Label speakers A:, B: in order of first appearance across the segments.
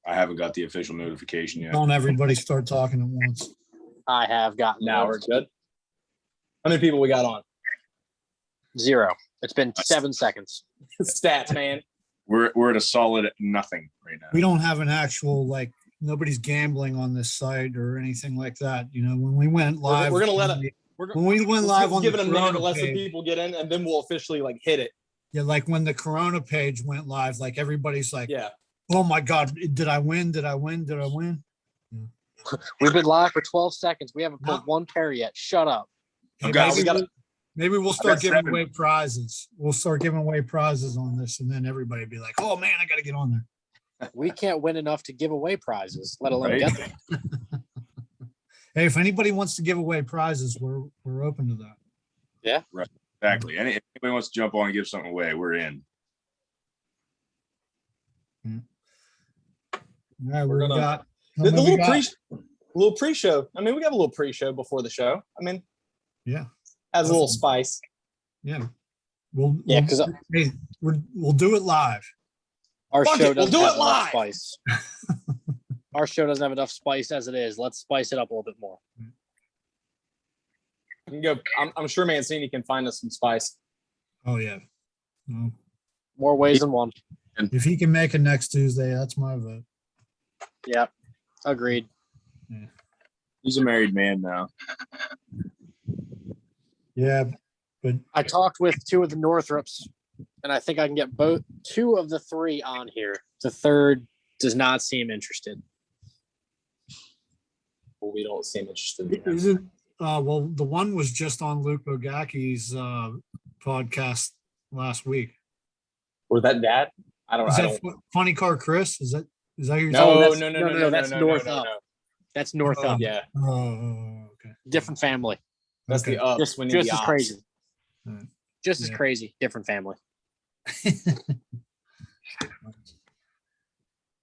A: I haven't got the official notification yet.
B: Don't everybody start talking at once.
C: I have gotten
D: Now we're good. How many people we got on?
C: 0. It's been 7 seconds.
D: Stats, man.
A: We're at a solid nothing right now.
B: We don't have an actual, like, nobody's gambling on this site or anything like that. You know, when we went live,
D: We're gonna let it.
B: when we went live on
D: give
B: the
D: it a minute to
B: Corona
D: let some
B: page,
D: people get in, and then we'll officially like hit it.
B: yeah, like when the Corona page went live, like everybody's like,
D: Yeah.
B: oh my God, did I win? Did I win? Did I win?
C: We've been live for 12 seconds. We haven't pulled one pair yet. Shut up.
B: Hey,
A: Guys,
B: maybe we'll start giving
A: 7.
B: away prizes. We'll start giving away prizes on this, and then everybody will be like, oh man, I got to get on there.
C: We can't win enough to give away prizes, let alone
A: Right.
C: get them.
B: Hey, if anybody wants to give away prizes, we're open to that.
A: Exactly. Anybody wants to jump on and give something away, we're in.
B: All right,
D: We're
B: we
D: gonna-
B: got
D: The
B: how many we got?
D: little pre-show. I mean, we got a little pre-show before the show. I mean,
B: Yeah,
D: adds a little spice.
B: yeah.
C: Yeah, because
B: We'll do it live.
C: our
D: Fuck
C: show
D: it, we'll
C: doesn't
D: do
C: have
D: it
C: enough
D: live.
C: spice. Our show doesn't have enough spice as it is. Let's spice it up a little bit more.
D: You can go. I'm sure Mancini can find us some spice.
B: Oh yeah. Well,
C: More ways than one.
B: if he can make it next Tuesday, that's my vote.
C: Yeah, agreed.
A: He's a married man now.
B: Yeah, but
C: I talked with 2 of the Northrops, and I think I can get 2 of the 3 on here. The third does not seem interested.
D: Well, we don't seem interested in him.
B: isn't well, the one was just on Luke Bogaki's podcast last week.
D: Was that dad? I don't.
B: Is
D: I
B: that
D: don't.
B: Funny Car Chris? Is that who?
D: No,
C: that's-
D: no.
C: that's North Up.
D: No.
C: That's North
B: Oh.
C: Up.
D: Yeah,
B: Oh, okay.
C: Different family.
D: that's
B: Okay.
D: the ups.
C: Just,
D: We need
C: just
D: the
C: as
D: ops.
C: crazy.
B: Mm.
C: Just as
B: Yeah.
C: crazy. Different family.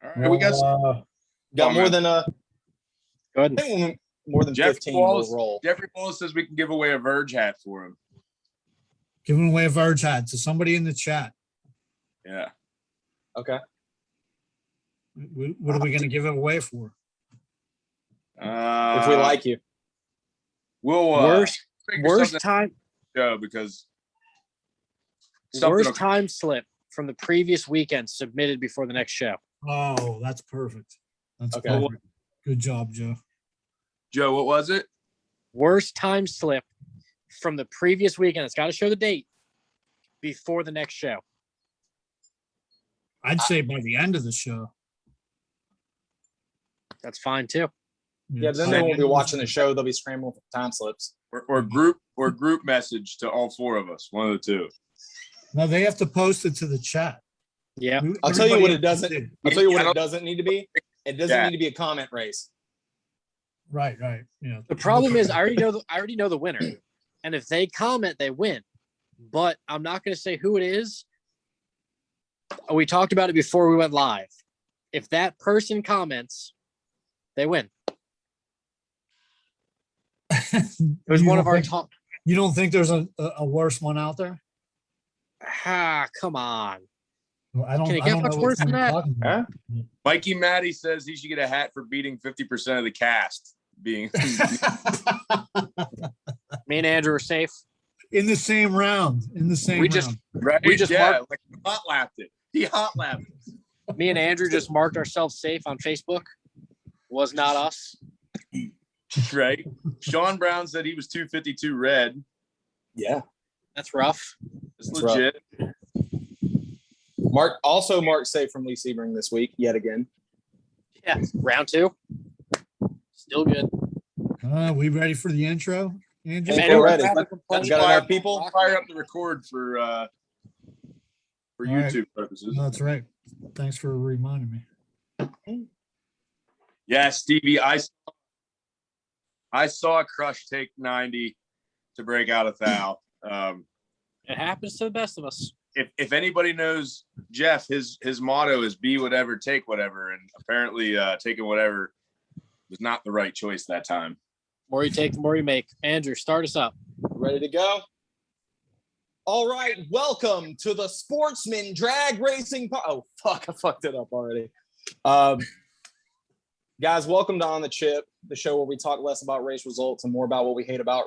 A: All right, we got
D: Got more than
C: Go ahead.
D: I think more than
A: Jeff
D: 15
A: Wallace.
D: will roll.
A: Jeffrey Wallace says we can give away a Verge hat for him.
B: Giving away a Verge hat to somebody in the chat.
A: Yeah.
D: Okay.
B: What are we going to give it away for?
D: If we like you.
A: we'll
C: worst
A: figure
C: worst
A: something
C: time
A: out, Joe, because something
C: worst
A: will-
C: time slip from the previous weekend submitted before the next show.
B: Oh, that's perfect. That's
D: Okay.
B: perfect. Good job, Joe.
A: Joe, what was it?
C: Worst time slip from the previous weekend. It's got to show the date before the next show.
B: I'd say by the end of the show.
C: That's fine too.
D: Yeah, then they won't be watching the show. They'll be scrambling for time slips.
A: Or group message to all 4 of us. One of the 2.
B: No, they have to post it to the chat.
C: Yeah.
D: I'll tell you what it
B: Everybody
D: doesn't.
B: did.
D: I'll tell you what
A: I
D: it
A: don't-
D: doesn't need to be. It doesn't
A: Yeah.
D: need to be a comment race.
B: Right. Yeah.
C: The problem is I already know the winner. And if they comment, they win. But I'm not going to say who it is. We talked about it before we went live. If that person comments, they win. It was
B: You
C: one
B: don't
C: of our
B: think-
C: top.
B: You don't think there's a worse one out there?
C: Come on.
B: Well, I don't.
C: Can it
B: I
C: get
B: don't
C: much
B: know
C: worse
B: what
C: than
B: you're
C: that?
B: talking about.
A: Mikey Matty says he should get a hat for beating 50% of the cast. Being
C: Me and Andrew are safe.
B: In the same round.
C: We just
A: right?
C: We just marked-
A: like he hot lapped it. He hot lapped it.
C: me and Andrew just marked ourselves safe on Facebook. Was not us.
A: Right. Sean Brown said he was 252 red.
D: Yeah.
C: That's rough.
A: It's
D: That's
A: legit.
D: Mark safe from Lee Sebring this week yet again.
C: Yeah. Round 2. Still good.
B: We ready for the intro, Andrew?
D: Hey,
C: Anyone
D: we're ready.
C: have a
D: Let's
C: complaint
D: got
C: about
D: enough people?
C: Rock-
A: Fire up the record for
B: All right.
A: YouTube purposes.
B: That's right. Thanks for reminding me.
A: Yeah, Stevie, I saw Crush take 90 to break out a thou.
C: It happens to the best of us.
A: If anybody knows Jeff, his motto is be whatever, take whatever, and apparently taking whatever was not the right choice that time.
C: The more you take, the more you make. Andrew, start us up.
D: Ready to go? All right. Welcome to the Sportsman Drag Racing. Oh, fuck. I fucked it up already. Guys, welcome to On the Chip, the show where we talk less about race results and more about what we hate about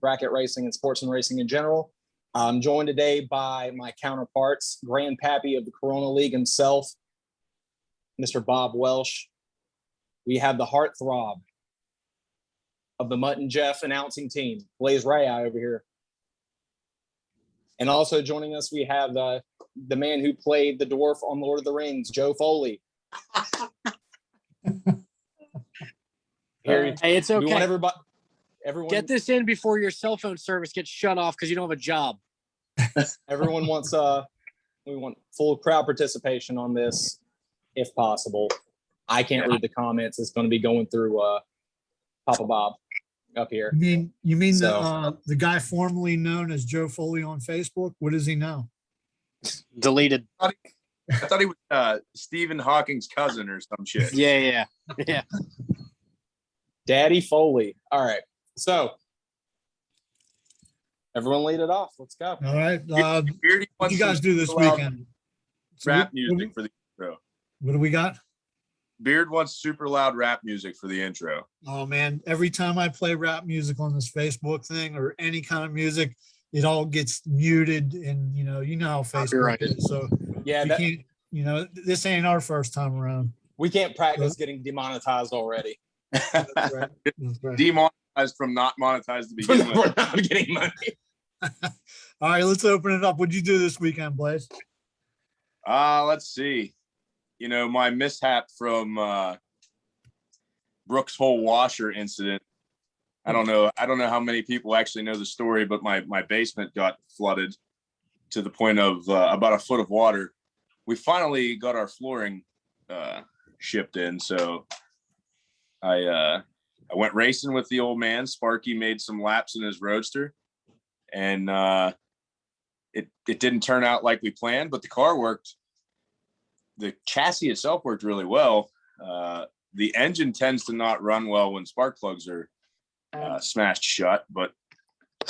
D: bracket racing and sports and racing in general. I'm joined today by my counterparts, Grandpappy of the Corona League himself, Mr. Bob Welsh. We have the heartthrob of the Mutt and Jeff announcing team, Blaze Ray over here. And also joining us, we have the man who played the dwarf on Lord of the Rings, Joe Foley. Here,
C: Hey, it's
D: we want
C: okay.
D: everyone
C: Get this in before your cell phone service gets shut off because you don't have a job.
D: everyone wants we want full crowd participation on this if possible. I can't read the comments. It's going to be going through Papa Bob up here.
B: You mean
D: So-
B: the guy formerly known as Joe Foley on Facebook? What is he now?
C: Deleted.
A: I thought he was Stephen Hawking's cousin or some shit.
C: Yeah.
D: Daddy Foley. All right. So everyone lead it off. Let's go.
B: All right.
A: Beardy
B: What
A: wants
B: you guys
A: some
B: do this
A: super loud
B: weekend?
A: Rap music for the intro.
B: What do we got?
A: Beard wants super loud rap music for the intro.
B: Oh man, every time I play rap music on this Facebook thing or any kind of music, it all gets muted, and you know how Facebook
C: Copyrighted.
B: is. So
D: Yeah,
B: we can't, this ain't our first time around.
D: we can't practice getting demonetized already.
B: That's right. That's right.
A: Demonetized from not monetized to begin with.
D: We're not getting money.
B: All right, let's open it up. What'd you do this weekend, Blaze?
A: Let's see. My mishap from Brooks Hole washer incident. I don't know how many people actually know the story, but my basement got flooded to the point of about a foot of water. We finally got our flooring shipped in, so I went racing with the old man. Sparky made some laps in his Roadster, and it didn't turn out like we planned, but the car worked. The chassis itself worked really well. The engine tends to not run well when spark plugs are smashed shut, but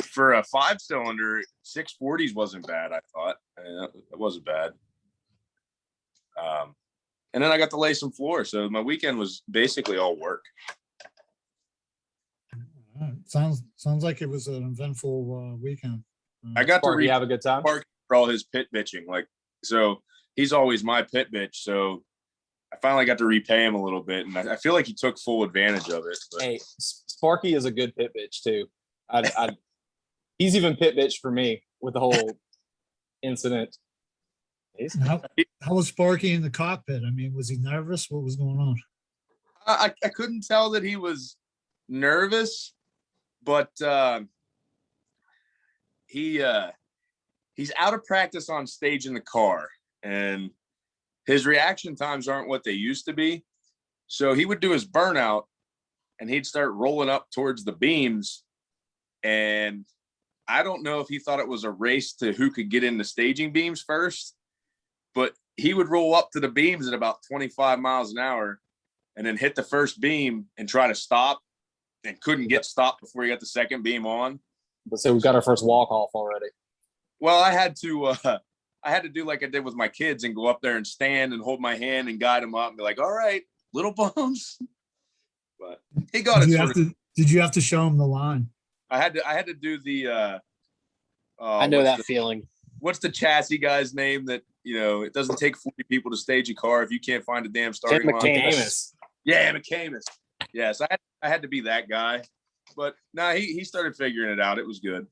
A: for a 5-cylinder, 640s wasn't bad, I thought. It wasn't bad. And then I got to lay some floor, so my weekend was basically all work.
B: All right. Sounds like it was an eventful weekend.
A: I got to
D: Sparky, have a good time.
A: Sparky for all his pit bitching. So he's always my pit bitch, so I finally got to repay him a little bit, and I feel like he took full advantage of it. But
D: Hey, Sparky is a good pit bitch too. He's even pit bitch for me with the whole incident.
B: How was Sparky in the cockpit? I mean, was he nervous? What was going on?
A: I couldn't tell that he was nervous, but he's out of practice on stage in the car, and his reaction times aren't what they used to be. So he would do his burnout, and he'd start rolling up towards the beams, and I don't know if he thought it was a race to who could get in the staging beams first, but he would roll up to the beams at about 25 miles an hour and then hit the first beam and try to stop, and couldn't get stopped before he got the second beam on.
D: But so we got our first walk off already.
A: Well, I had to do like I did with my kids and go up there and stand and hold my hand and guide them up and be like, all right, little bumps. But he got it.
B: Did you have to show him the line?
A: I had to do the
C: I know that feeling.
A: What's the chassis guy's name that, it doesn't take 40 people to stage a car if you can't find a damn starting line?
D: McCamus.
A: Yeah, McCamus. Yes, I had to be that guy. But no, he started figuring it out. It was good.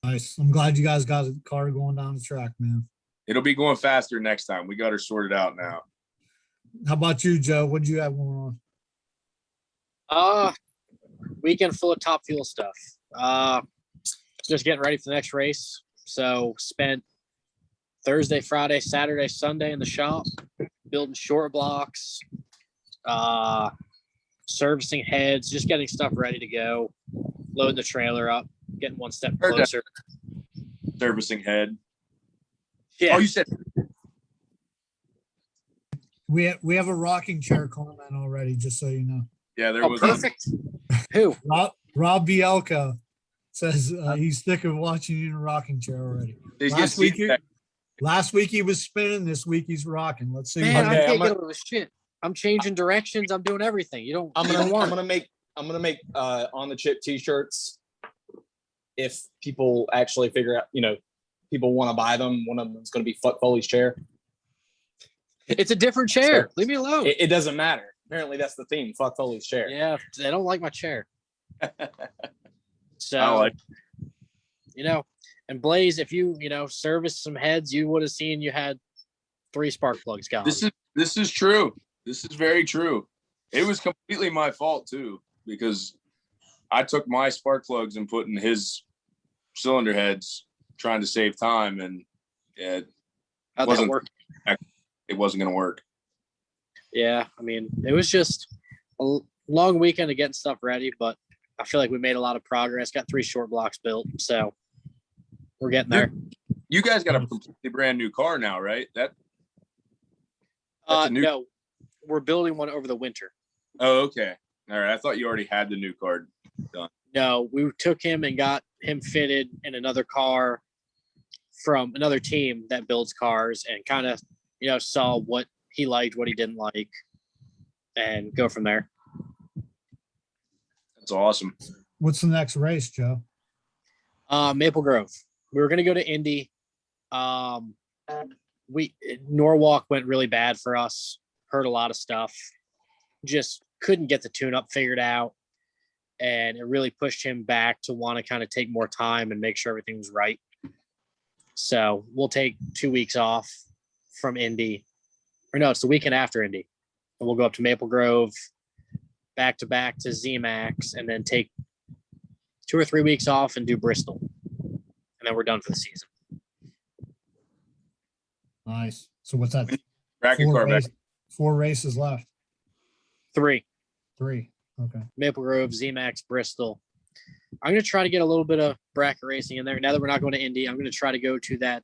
B: Nice. I'm glad you guys got a car going down the track, man.
A: It'll be going faster next time. We got her sorted out now.
B: How about you, Joe? What did you have going on?
C: Weekend full of Top Fuel stuff. Just getting ready for the next race. So spent Thursday, Friday, Saturday, Sunday in the shop, building short blocks, servicing heads, just getting stuff ready to go, loading the trailer up, getting one step closer.
A: Servicing head.
C: Yeah.
A: Oh, you said
B: We have a rocking chair comment already, just so you know.
A: yeah, there was
C: perfect. Who?
B: Rob Bielka says he's sick of watching you in a rocking chair already. Last week he was spinning. This week he's rocking. Let's see.
C: Man,
D: Okay,
C: I can't
D: I'm
C: get
D: a-
C: over this shit. I'm changing directions. I'm doing everything. You don't.
D: I'm
C: you
D: gonna
C: don't want
D: I'm gonna make on the chip t-shirts if people actually figure out, people want to buy them. One of them is gonna be Fuck Foley's chair.
C: It's a different chair.
D: So,
C: Leave me alone.
D: It doesn't matter. Apparently that's the theme. Fuck Foley's chair.
C: Yeah, they don't like my chair. So,
A: I like
C: and Blaze, if you, serviced some heads, you would have seen you had 3 spark plugs gone.
A: this is true. This is very true. It was completely my fault too, because I took my spark plugs and put in his cylinder heads trying to save time, and it
C: How'd that
A: wasn't
C: work?
A: it wasn't going to work.
C: Yeah, I mean, it was just a long weekend of getting stuff ready, but I feel like we made a lot of progress. Got 3 short blocks built, so we're getting there.
A: You guys got a completely brand new car now, right? That's a new.
C: No, we're building one over the winter.
A: Oh, okay. All right. I thought you already had the new car done.
C: No, we took him and got him fitted in another car from another team that builds cars, and kind of, saw what he liked, what he didn't like, and go from there.
A: That's awesome.
B: What's the next race, Joe?
C: Maple Grove. We were going to go to Indy. Norwalk went really bad for us. Heard a lot of stuff. Just couldn't get the tune-up figured out. And it really pushed him back to want to kind of take more time and make sure everything was right. So we'll take 2 weeks off from Indy. Or no, it's the weekend after Indy. And we'll go up to Maple Grove, back to ZMAX, and then take 2 or 3 weeks off and do Bristol. And then we're done for the season.
B: Nice. So what's that?
A: Bracket car back.
B: 4 races left.
C: 3.
B: 3. Okay.
C: Maple Grove, ZMAX, Bristol. I'm going to try to get a little bit of bracket racing in there. Now that we're not going to Indy, I'm going to try to go to that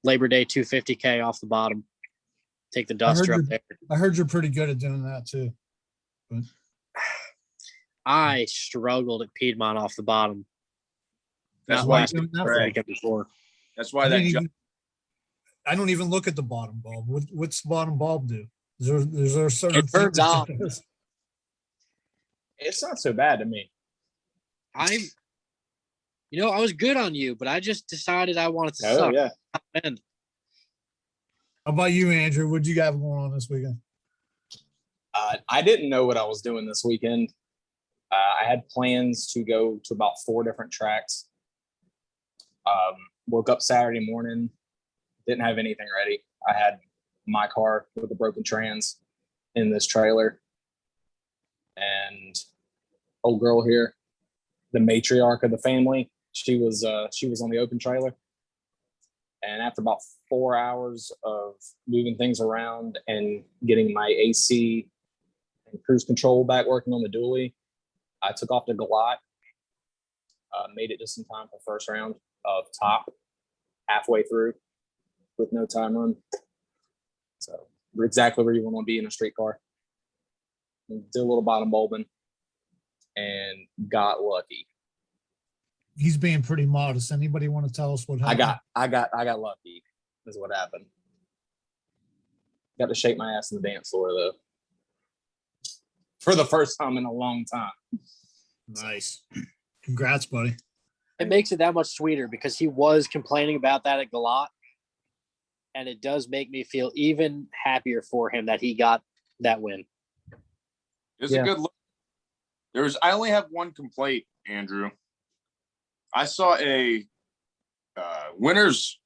C: Labor Day 250K off the bottom. Take the duster up there.
B: I heard you're pretty good at doing that too. But
C: I struggled at Piedmont off the bottom.
A: That's
C: Not
A: why.
C: last week, the weekend before.
A: That's why that.
B: I don't even look at the bottom bulb. What's the bottom bulb do? Is there a certain
C: It burns
B: thing that
C: off.
B: it does?
D: It's not so bad to me.
C: I was good on you, but I just decided I wanted to
D: Oh
C: suck.
D: yeah.
C: And
B: How about you, Andrew? What'd you got going on this weekend?
D: I didn't know what I was doing this weekend. I had plans to go to about 4 different tracks. Woke up Saturday morning, didn't have anything ready. I had my car with a broken trans in this trailer, and old girl here, the matriarch of the family, she was on the open trailer. And after about 4 hours of moving things around and getting my AC and cruise control back working on the dually, I took off to Galat. Made it just in time for first round of top, halfway through with no time run. So we're exactly where you want to be in a street car. Did a little bottom bulbing and got lucky.
B: He's being pretty modest. Anybody want to tell us what happened?
D: I got lucky is what happened. Got to shake my ass in the dance floor though. For the first time in a long time.
B: Nice. Congrats, buddy.
C: it makes it that much sweeter because he was complaining about that at Galat. And it does make me feel even happier for him that he got that win.
A: It's a good look. I only have one complaint, Andrew. I saw a winner's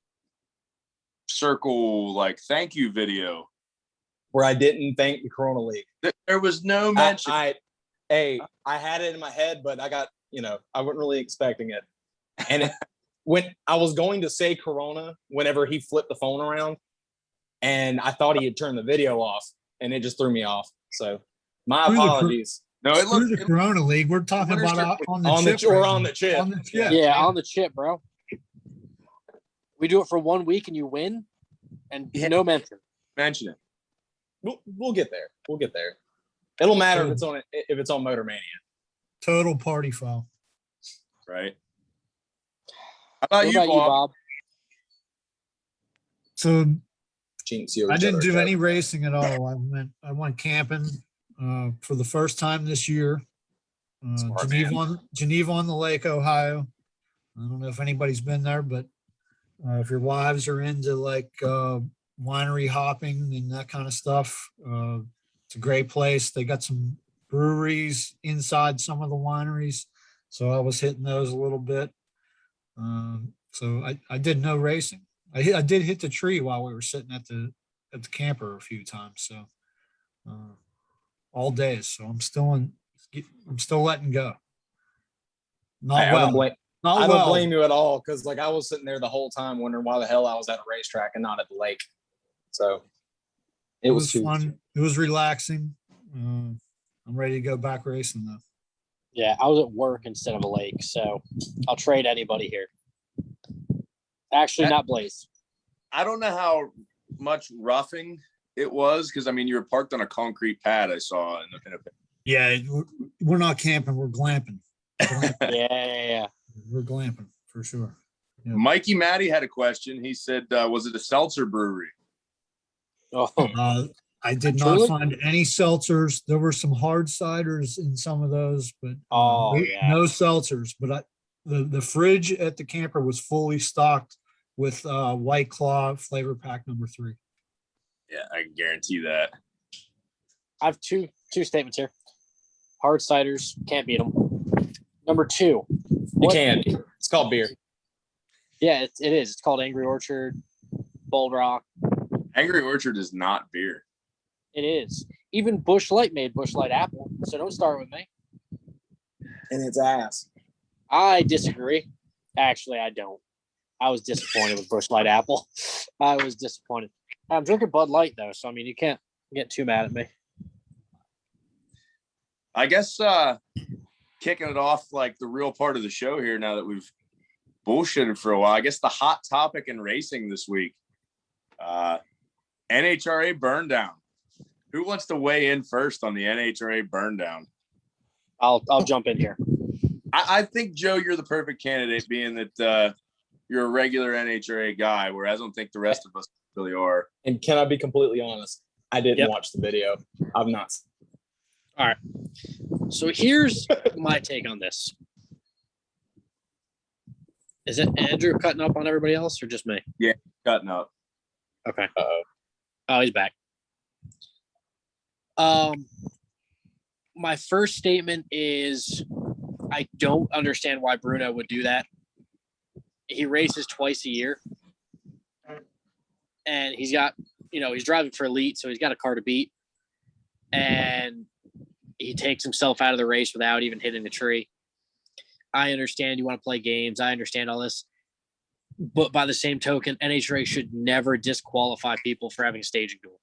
A: circle like thank you video
D: where I didn't thank the Corona League.
A: There was no mention.
D: I had it in my head, but I got, I wasn't really expecting it. And when I was going to say Corona, whenever he flipped the phone around, and I thought he had turned the video off, and it just threw me off. So my apologies.
A: No, it
B: Screw
A: looked
B: the Corona League. We're talking about on the chip.
D: On the chip.
B: On the chip.
C: Yeah, on the chip, bro. We do it for 1 week and you win, and no mention.
A: mention it.
D: We'll get there. We'll get there. It'll matter if it's on Motor Mania.
B: Total party foul.
A: Right. How about
C: What
A: you,
C: about
A: Bob?
B: So
D: jinx you.
B: I didn't do any racing at all. I went camping for the first time this year.
D: Smart
B: Geneva on the Lake, Ohio. I don't know if anybody's been there, but if your wives are into like winery hopping and that kind of stuff, it's a great place. They got some breweries inside some of the wineries, so I was hitting those a little bit. So I did no racing. I did hit the tree while we were sitting at the camper a few times. So all days. So I'm still letting go. Not well.
D: I don't blame you at all, because like I was sitting there the whole time wondering why the hell I was at a racetrack and not at the lake. So
B: it was fun. It was relaxing. I'm ready to go back racing though.
C: Yeah, I was at work instead of a lake, so I'll trade anybody here. Actually, not Blaze.
A: I don't know how much roughing it was, because I mean you were parked on a concrete pad. I saw in a
B: Yeah, we're not camping. We're glamping.
C: Yeah.
B: We're glamping for sure. Yep.
A: Mikey Matty had a question. He said, "Was it a seltzer brewery?"
C: Oh,
B: I did
C: Truly?
B: not find any seltzers. There were some hard ciders in some of those, but no seltzers. But the fridge at the camper was fully stocked with White Claw flavor pack number 3.
A: Yeah, I can guarantee that.
C: I have two statements here. Hard ciders, can't beat them. Number 2,
D: you can. It's called beer.
C: Yeah, it is. It's called Angry Orchard, Bold Rock.
A: Angry Orchard is not beer.
C: It is. Even Busch Light made Busch Light Apple, so don't start with me.
D: And it's ass.
C: I disagree. Actually, I don't. I was disappointed with Busch Light Apple. I was disappointed. I'm drinking Bud Light though, so I mean you can't get too mad at me.
A: I guess kicking it off like the real part of the show here, now that we've bullshitted for a while, I guess the hot topic in racing this week, NHRA burn down. Who wants to weigh in first on the NHRA burn down?
C: I'll jump in here.
A: I think, Joe, you're the perfect candidate, being that you're a regular NHRA guy, whereas I don't think the rest of us really are.
D: And can I be completely honest? I didn't watch the video. I've not.
C: All right. So here's my take on this. Is it Andrew cutting up on everybody else or just me?
A: Yeah, cutting up.
C: Okay.
D: Uh-oh.
C: Oh, he's back. My first statement is I don't understand why Bruno would do that. He races twice a year. And he's got, he's driving for Elite, so he's got a car to beat. And he takes himself out of the race without even hitting the tree. I understand you want to play games. I understand all this. But by the same token, NHRA should never disqualify people for having a staging duel.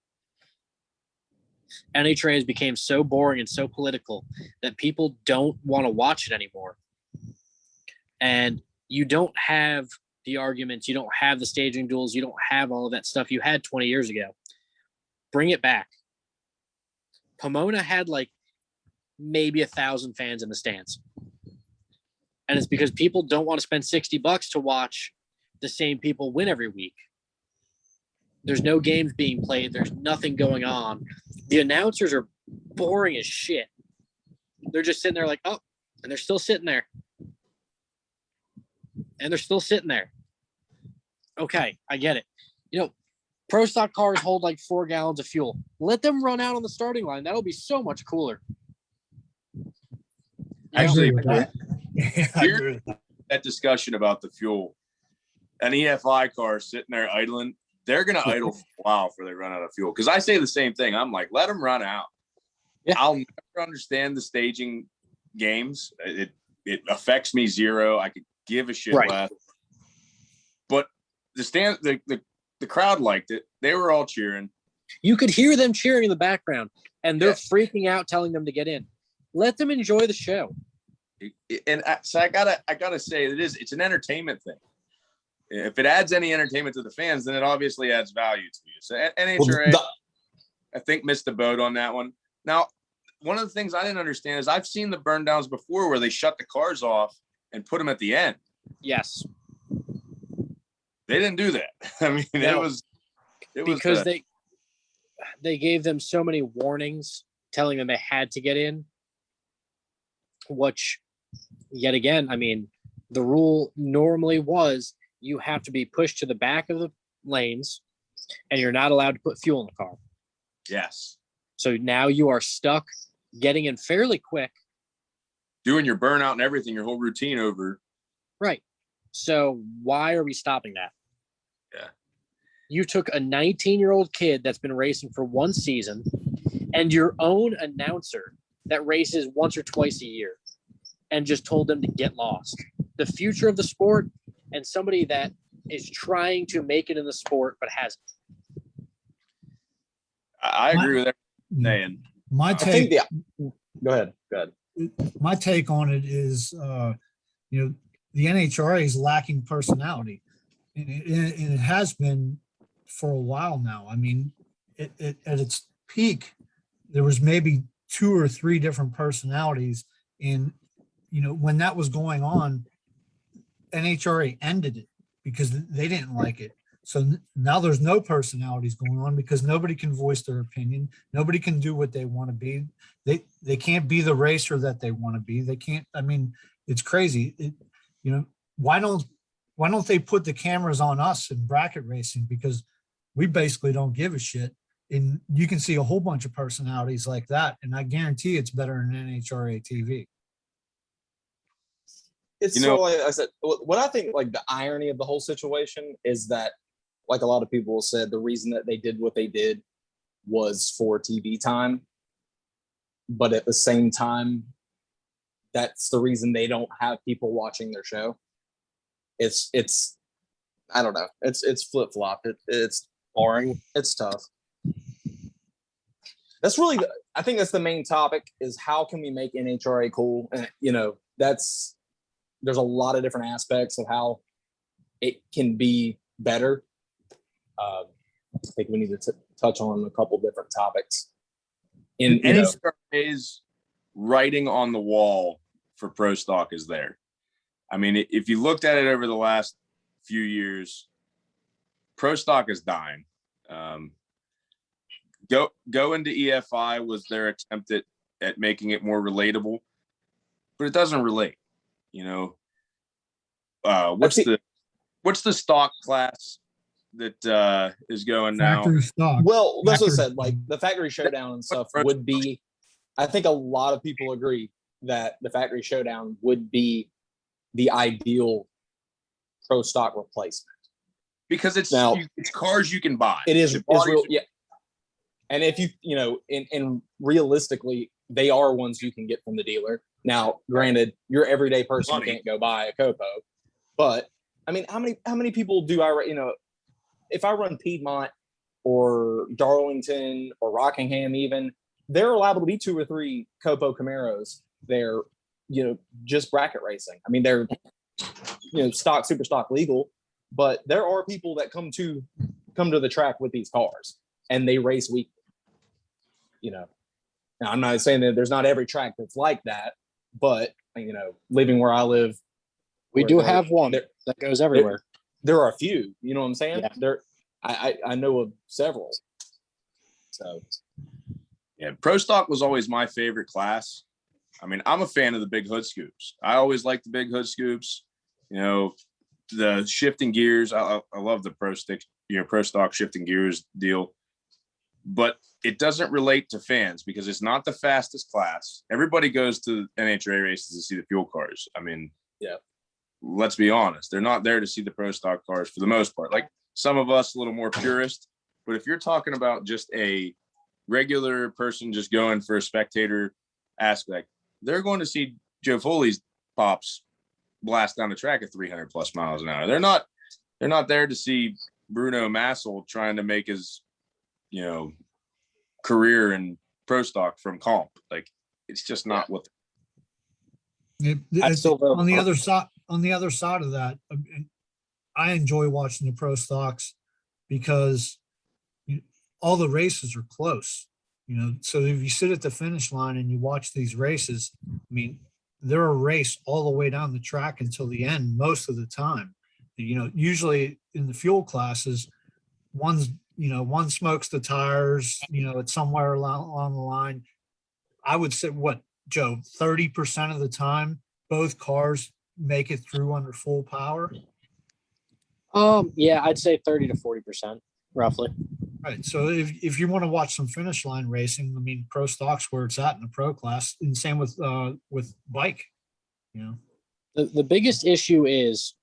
C: NHRA has become so boring and so political that people don't want to watch it anymore. And you don't have the arguments. You don't have the staging duels. You don't have all of that stuff you had 20 years ago. Bring it back. Pomona had like maybe 1,000 fans in the stands. And it's because people don't want to spend $60 to watch the same people win every week. There's no games being played. There's nothing going on. The announcers are boring as shit. They're just sitting there like, oh, and they're still sitting there. And they're still sitting there. Okay, I get it. Pro stock cars hold like 4 gallons of fuel. Let them run out on the starting line. That'll be so much cooler.
A: Actually,
B: I agree with that.
A: That discussion about the fuel, an EFI car sitting there idling, they're going to idle for a while before they run out of fuel. Because I say the same thing. I'm like, let them run out.
C: Yeah.
A: I'll never understand the staging games. It affects me zero. I could give a shit less. But the crowd liked it. They were all cheering.
C: You could hear them cheering in the background, and they're freaking out, telling them to get in. Let them enjoy the show.
A: And so I gotta say it's an entertainment thing. If it adds any entertainment to the fans, then it obviously adds value to you. So NHRA, I think, missed the boat on that one. Now, one of the things I didn't understand is I've seen the burn downs before where they shut the cars off and put them at the end.
C: Yes.
A: They didn't do that. I mean,
C: No.
A: it was It was
C: because they gave them so many warnings telling them they had to get in, which yet again, I mean, the rule normally was you have to be pushed to the back of the lanes and you're not allowed to put fuel in the car.
A: yes.
C: So now you are stuck getting in fairly quick.
A: Doing your burnout and everything, your whole routine over.
C: Right. So why are we stopping that?
A: Yeah.
C: You took a 19-year-old kid that's been racing for one season and your own announcer that races once or twice a year and just told them to get lost. The future of the sport and somebody that is trying to make it in the sport but hasn't.
A: I agree with everything you're saying.
B: My
D: I think
B: take,
D: go ahead.
B: my take on it is, the NHRA is lacking personality, and it has been for a while now. I mean, at its peak, there was maybe 2 or 3 different personalities. And, when that was going on, NHRA ended it because they didn't like it. So now there's no personalities going on because nobody can voice their opinion. Nobody can do what they want to be. They can't be the racer that they want to be. They can't. I mean, it's crazy. Why don't they put the cameras on us in bracket racing, because we basically don't give a shit. And you can see a whole bunch of personalities like that, and I guarantee it's better than NHRA TV.
D: It's like I said, what I think, like, the irony of the whole situation is that, like a lot of people said, the reason that they did what they did was for TV time. But at the same time, that's the reason they don't have people watching their show. It's I don't know. It's flip-flop. It's boring. It's tough. That's really, I think that's the main topic, is how can we make NHRA cool? And, there's a lot of different aspects of how it can be better. I think we need to touch on a couple different topics.
A: NHRA's writing on the wall for pro stock is there. I mean, if you looked at it over the last few years, pro stock is dying. Go into EFI was their attempt at making it more relatable, but it doesn't relate. What's the stock class that is going now?
B: Factory stock.
D: Well, that's what I
B: Factory.
D: said. Like, the factory showdown and stuff would be, I think a lot of people agree that the factory showdown would be the ideal pro stock replacement.
A: Because it's cars you can buy.
D: It is real, yeah. And if and realistically, they are ones you can get from the dealer. Now, granted, your everyday person can't go buy a Copo, but I mean, how many people do if I run Piedmont or Darlington or Rockingham, even, there are liable to be 2 or 3 Copo Camaros there, just bracket racing. I mean, they're, stock, super stock legal, but there are people that come to the track with these cars and they race weekly. Now, I'm not saying that there's not every track that's like that, but living where I live,
C: We do have one that goes everywhere.
D: There are a few, you know what I'm saying?
C: Yeah.
D: I know of several. So
A: yeah, pro stock was always my favorite class. I mean, I'm a fan of the big hood scoops. I always like the big hood scoops. The shifting gears. I love the pro stock shifting gears deal. But it doesn't relate to fans because it's not the fastest class. Everybody goes to NHRA races to see the fuel cars. I mean,
D: yeah.
A: Let's be honest. They're not there to see the pro stock cars for the most part. Like some of us, a little more purist. But if you're talking about just a regular person just going for a spectator aspect, they're going to see Joe Foley's pops blast down the track at 300 plus miles an hour. They're not there to see Bruno Massel trying to make his career in pro stock from comp. Like, it's just not what
B: On the other side of that, I enjoy watching the pro stocks because all the races are close. So if you sit at the finish line and you watch these races, I mean, they're a race all the way down the track until the end most of the time. Usually in the fuel classes, one's one smokes the tires, it's somewhere along the line. I would say Joe, 30% of the time, both cars make it through under full power.
C: Yeah, I'd say 30 to 40%, roughly.
B: Right. So if you want to watch some finish line racing, I mean, pro stock's where it's at in the pro class, and same with bike.
C: The biggest issue is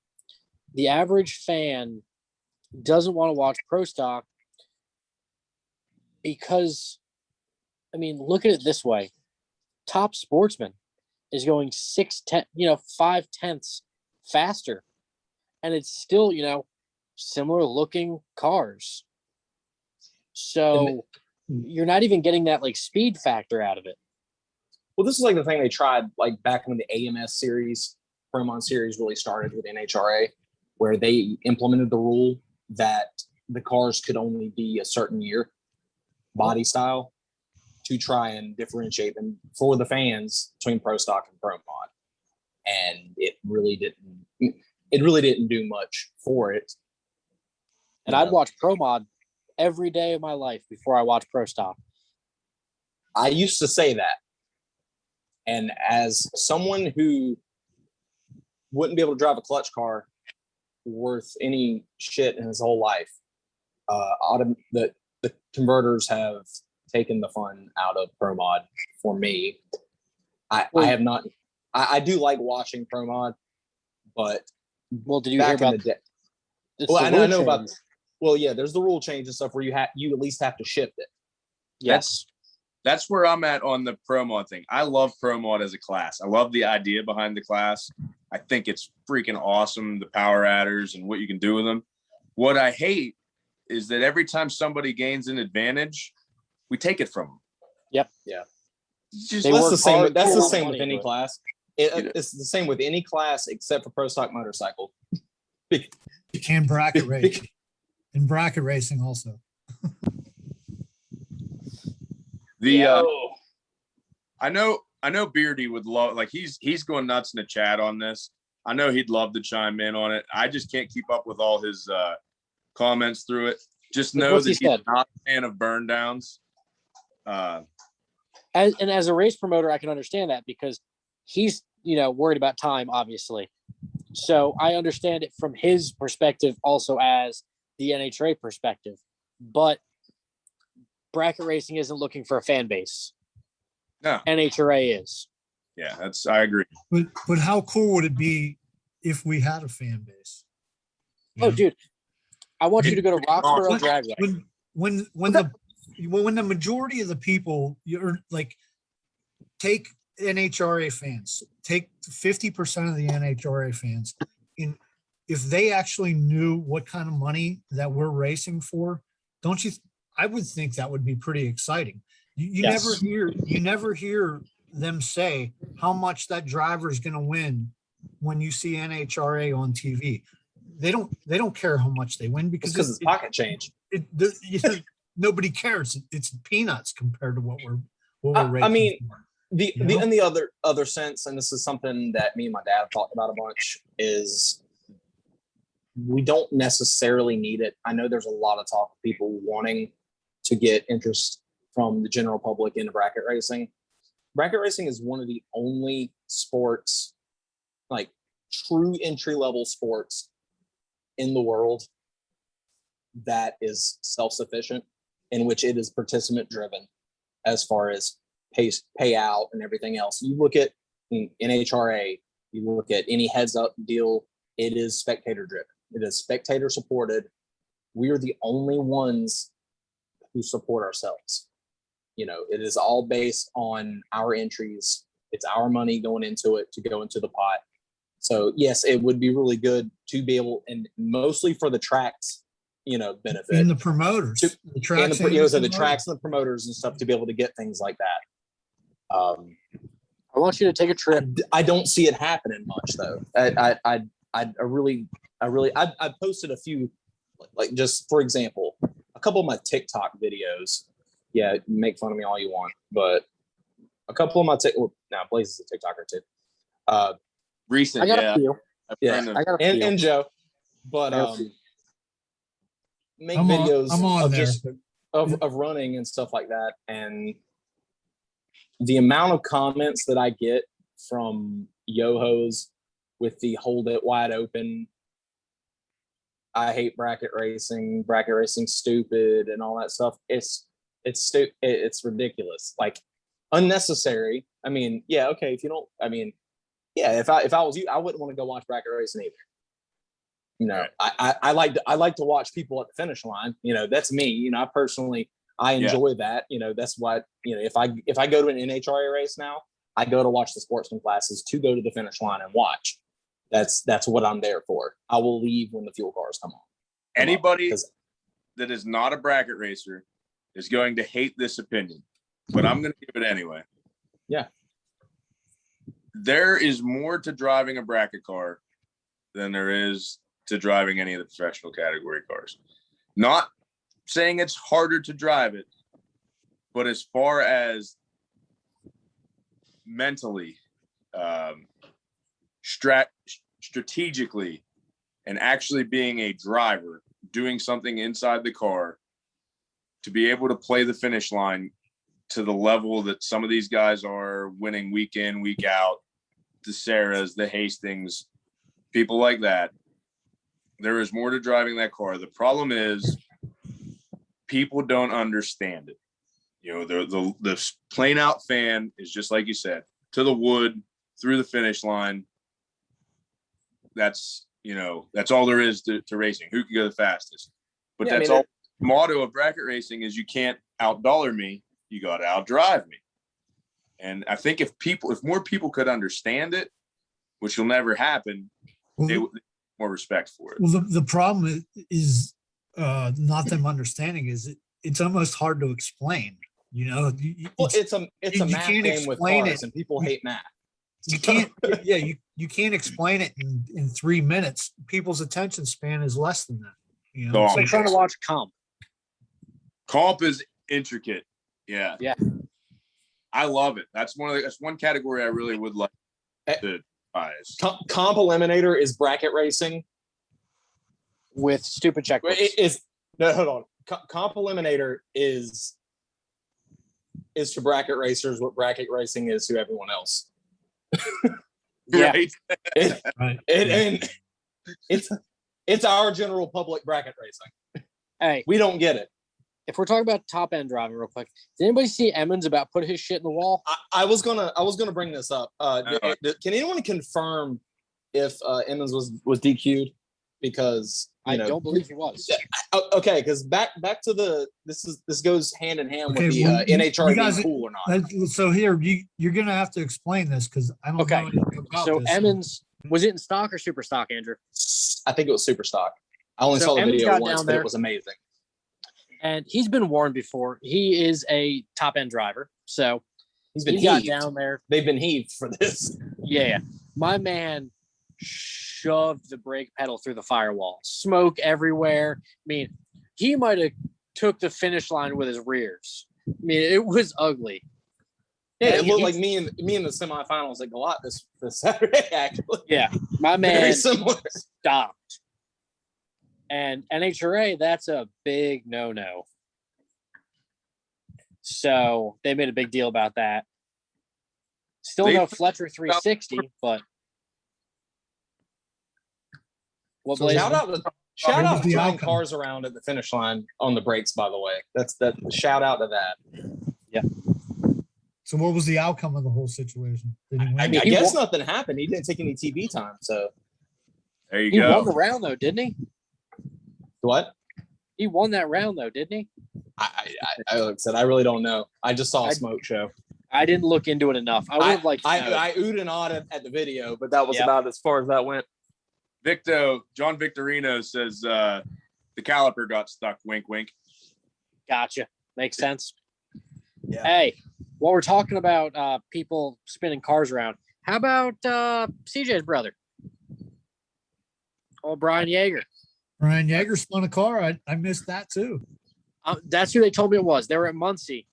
C: the average fan doesn't want to watch pro stock because, I mean, look at it this way. Top sportsman is going 5/10 faster. And it's still, similar looking cars. So you're not even getting that like speed factor out of it.
D: Well, this is like the thing they tried like back when the AMS series, Promon series really started with NHRA, where they implemented the rule that the cars could only be a certain year body style to try and differentiate them for the fans between pro stock and pro mod. And it really didn't do much for it.
C: And I'd watch pro mod every day of my life before I watch pro stock.
D: I used to say that. And as someone who wouldn't be able to drive a clutch car worth any shit in his whole life, the converters have taken the fun out of pro mod for me. I have not. I do like watching pro mod, but
C: did you hear about
D: the day? Well, I know about. Well, yeah, there's the rule change and stuff where you at least have to ship it.
C: Yes.
A: That's where I'm at on the pro mod thing. I love pro mod as a class. I love the idea behind the class. I think it's freaking awesome, the power adders and what you can do with them. What I hate is that every time somebody gains an advantage, we take it from them.
C: Yep.
D: Yeah.
A: Just,
D: that's the same with any class.
A: Yeah.
D: It's the same with any class except for pro stock motorcycle.
B: You can bracket race and bracket racing also.
A: I know Beardy would love, like he's going nuts in the chat on this. I know he'd love to chime in on it. I just can't keep up with all his comments through it. Just know that he's not a fan of burn downs.
C: As a race promoter, I can understand that because he's worried about time, obviously. So I understand it from his perspective, also as the NHRA perspective. But bracket racing isn't looking for a fan base.
A: No,
C: NHRA is.
A: Yeah, I agree.
B: But how cool would it be if we had a fan base?
C: Dude, I want you to go to Roxborough Drag Race.
B: When the majority of the people, you're like, take NHRA fans, take 50% of the NHRA fans, and if they actually knew what kind of money that we're racing for, don't you? I would think that would be pretty exciting. You never hear them say how much that driver is going to win when you see NHRA on TV. They don't care how much they win because
D: it's pocket change.
B: Nobody cares. It's peanuts compared to what we're racing.
D: I mean,
B: for.
D: In the other sense, and this is something that me and my dad have talked about a bunch, is we don't necessarily need it. I know there's a lot of talk of people wanting to get interest from the general public into bracket racing. Bracket racing is one of the only sports, like true entry-level sports in the world, that is self-sufficient, in which it is participant-driven as far as payout and everything else. You look at NHRA, you look at any heads-up deal, it is spectator-driven. It is spectator-supported. We are the only ones who support ourselves. It is all based on our entries. It's our money going into it to go into the pot. So yes, it would be really good to be able, and mostly for the tracks, benefit.
B: And the promoters.
D: The tracks and the promoters and stuff to be able to get things like that.
C: I want you to take a trip.
D: I don't see it happening much though. I posted a few, like just for example, a couple of my TikTok videos. Yeah, make fun of me all you want, but a couple of my Blaze is a TikToker too.
A: Recent,
C: I got a few.
D: And Joe, but make
B: I'm
D: videos
B: on
D: of
B: there.
D: just of running and stuff like that, and the amount of comments that I get from yo-hos with the hold it wide open, I hate bracket racing stupid, and all that stuff. It's ridiculous, like unnecessary. I mean, yeah, okay, if you don't, I mean, yeah, if I was you, I wouldn't want to go watch bracket racing either. You know, I like to watch people at the finish line. You know, that's me. You know, I enjoy that. You know, that's what, you know, if I go to an NHRA race now, I go to watch the sportsman classes to go to the finish line and watch. That's what I'm there for. I will leave when the fuel cars come on.
A: Anybody that is not a bracket racer is going to hate this opinion, but I'm going to give it anyway.
D: Yeah.
A: There is more to driving a bracket car than there is to driving any of the professional category cars. Not saying it's harder to drive it, but as far as mentally, strategically, and actually being a driver, doing something inside the car to be able to play the finish line to the level that some of these guys are winning week in, week out, the Sarahs, the Hastings, people like that. There is more to driving that car. The problem is people don't understand it. You know, the plain out fan is just like you said, to the wood, through the finish line. That's, you know, that's all there is to racing. Who can go the fastest? But yeah, that's all. The motto of bracket racing is you can't outdollar me, you got to outdrive me. And I think if more people could understand it, which will never happen, they would have more respect for it.
B: Well, the problem is not them understanding, is it's almost hard to explain. You know,
D: it's a math game with cars, and people hate math.
B: You can't, you can't explain it in 3 minutes. People's attention span is less than that. You know,
C: it's like trying to watch comp.
A: Comp is intricate. Yeah.
C: Yeah.
A: I love it. That's one category I really would like to advise.
D: Comp Eliminator is bracket racing
C: with stupid checkbooks.
D: No, hold on. Comp Eliminator is to bracket racers what bracket racing is to everyone else.
C: Yeah.
B: Right.
D: And it's our general public bracket racing.
C: Hey,
D: we don't get it.
C: If we're talking about top end driving real quick, did anybody see Emmons about put his shit in the wall?
D: I was gonna bring this up. Can anyone confirm if Emmons was DQ'd? Because
C: I don't believe he was.
D: Okay, because back to this goes hand in hand with the NHRA being cool or not.
B: So here you're gonna have to explain this because I don't know anything about
C: so
B: this.
C: Emmons, was it in stock or super stock, Andrew?
D: I think it was super stock. I only saw the video once, but it was amazing.
C: And he's been warned before. He is a top end driver, so
D: he
C: got down there.
D: They've been heaved for this.
C: Yeah, my man shoved the brake pedal through the firewall. Smoke everywhere. I mean, he might have took the finish line with his rears. I mean, it was ugly.
D: Yeah, it looked like me in the semifinals at Galat this Saturday. Actually,
C: yeah, my man
D: very similar.
C: Stopped. And NHRA, that's a big no-no. So they made a big deal about that. Still no Fletcher 360, but
D: shout out to throwing cars around at the finish line on the brakes, by the way. That's shout out to that.
C: Yeah.
B: So what was the outcome of the whole situation? Did he win?
D: I guess nothing happened. He didn't take any TV time, so
A: there you
C: go.
A: He
C: won the round though, didn't he?
D: What?
C: He won that round though, didn't he?
D: I said I really don't know. I just saw a smoke show.
C: I didn't look into it enough. I would like.
D: I oohed and awed at the video, but that was about as far as that went.
A: John Victorino says the caliper got stuck. Wink, wink.
C: Gotcha. Makes sense.
D: Yeah.
C: Hey, while we're talking about people spinning cars around, how about CJ's brother? Oh, Brian Yeager.
B: Brian Yeager spun a car. I missed that too.
C: That's who they told me it was. They were at Muncie,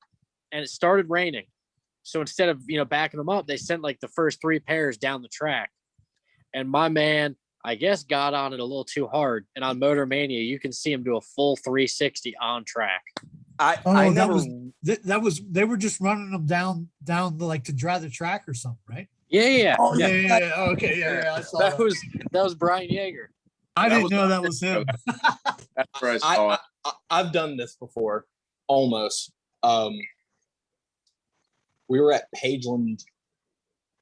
C: and it started raining. So instead of backing them up, they sent like the first 3 pairs down the track. And my man, I guess got on it a little too hard. And on Motor Mania, you can see him do a full 360 on track.
D: I
B: Oh,
D: never.
B: that was they were just running them down like to dry the track or something, right?
C: Yeah.
D: Oh,
B: Yeah,
D: yeah.
B: yeah, yeah. Okay, yeah. I saw
C: That
B: that.
C: was Brian Yeager.
B: I
A: that
B: didn't
A: was-
B: know that was him.
A: That's where I saw it.
D: I've done this before, almost. We were at Pageland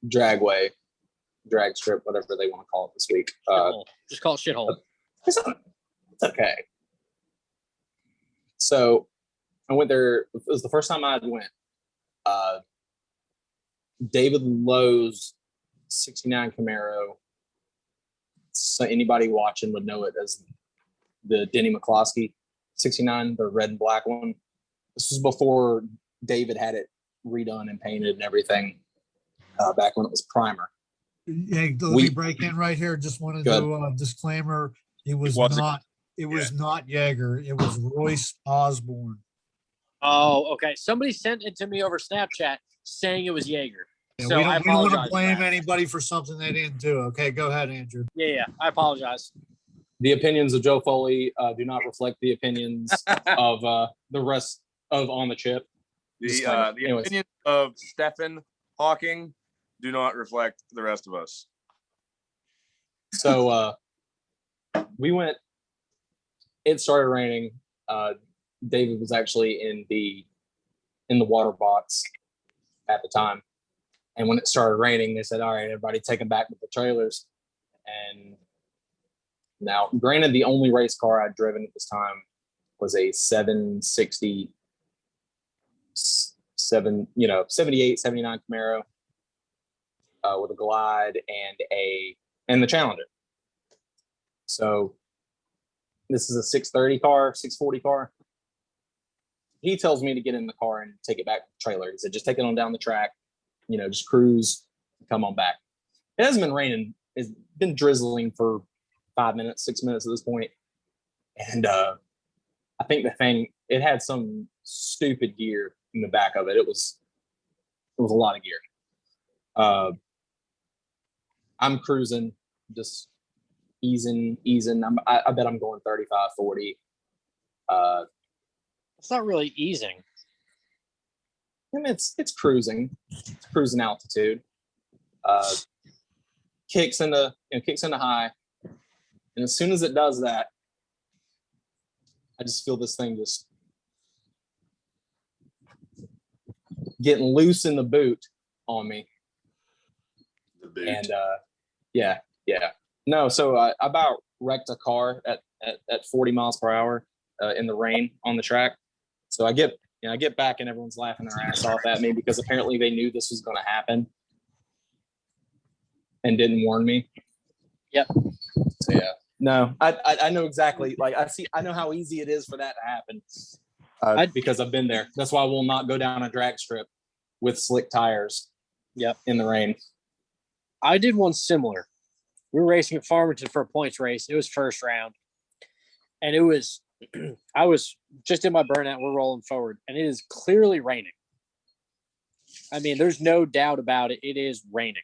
D: Dragway, drag strip, whatever they want to call it this week.
C: Shithole. Just call it shithole.
D: It's okay. So I went there. It was the first time I went. David Lowe's 69 Camaro. So anybody watching would know it as the Denny McCloskey 69, the red and black one. This was before David had it redone and painted and everything, back when it was primer.
B: Yeah, let me break in right here. Just wanted to disclaimer. It was not Yeager. It was Royce Osborne.
C: Oh, okay. Somebody sent it to me over Snapchat saying it was Yeager.
B: Yeah,
C: So
B: we
C: I
B: don't want
C: apologize
B: to blame
C: for that.
B: anybody for something they didn't do. Okay, go ahead, Andrew.
C: Yeah. I apologize.
D: The opinions of Joe Foley do not reflect the opinions of the rest of On the Chip.
A: The
D: Anyways.
A: opinions of Stephen Hawking do not reflect the rest of us.
D: So we went. It started raining. David was actually in the water box at the time, and when it started raining, they said, "All right, everybody, take them back with the trailers." And now, granted, the only race car I'd driven at this time was a 760, 78, 79 Camaro with a Glide and the Challenger. So this is a 630 car, 640 car. He tells me to get in the car and take it back to the trailer. He said, just take it on down the track, just cruise, come on back. It hasn't been raining. It's been drizzling for 5 minutes, 6 minutes at this point. And I think it had some stupid gear in the back of it. It was a lot of gear. I'm cruising, just easing. I bet I'm going 35, 40.
C: It's not really easing.
D: I mean, it's cruising. It's cruising altitude. Kicks into high. And as soon as it does that, I just feel this thing just getting loose in the boot on me.
A: The boot.
D: And yeah. No, so I about wrecked a car at 40 miles per hour in the rain on the track. So I get back and everyone's laughing their ass off at me because apparently they knew this was going to happen and didn't warn me.
C: Yep.
D: So yeah. No, I know exactly. Like I know how easy it is for that to happen because I've been there. That's why I will not go down a drag strip with slick tires.
C: Yep.
D: In the rain.
C: I did one similar. We were racing at Farmington for a points race. It was first round. And it was, I was just in my burnout. We're rolling forward. And it is clearly raining. I mean, there's no doubt about it. It is raining.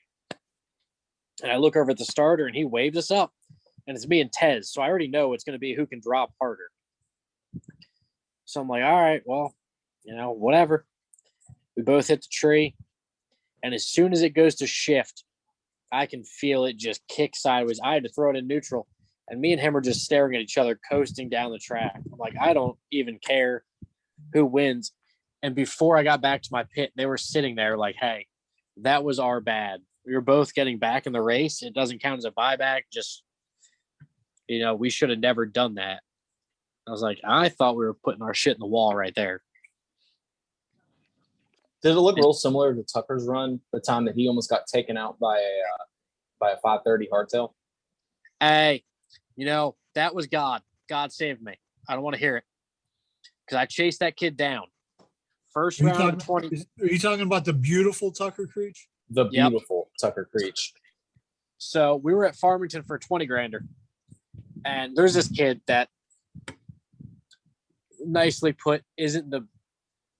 C: And I look over at the starter and he waves us up. And it's me and Tez. So I already know it's going to be who can drop harder. So I'm like, all right, well, whatever. We both hit the tree. And as soon as it goes to shift, I can feel it just kick sideways. I had to throw it in neutral. And me and him are just staring at each other, coasting down the track. I'm like, I don't even care who wins. And before I got back to my pit, they were sitting there like, hey, that was our bad. We were both getting back in the race. It doesn't count as a buyback. Just, we should have never done that. I was like, I thought we were putting our shit in the wall right there.
D: Did it look real similar to Tucker's run, the time that he almost got taken out by a 530 hardtail?
C: Hey, that was God. God saved me. I don't want to hear it. Because I chased that kid down. First round of 20.
B: Are you talking about the beautiful Tucker Creech?
D: The beautiful Tucker Creech.
C: So we were at Farmington for a 20 grander. And there's this kid that, nicely put, isn't the,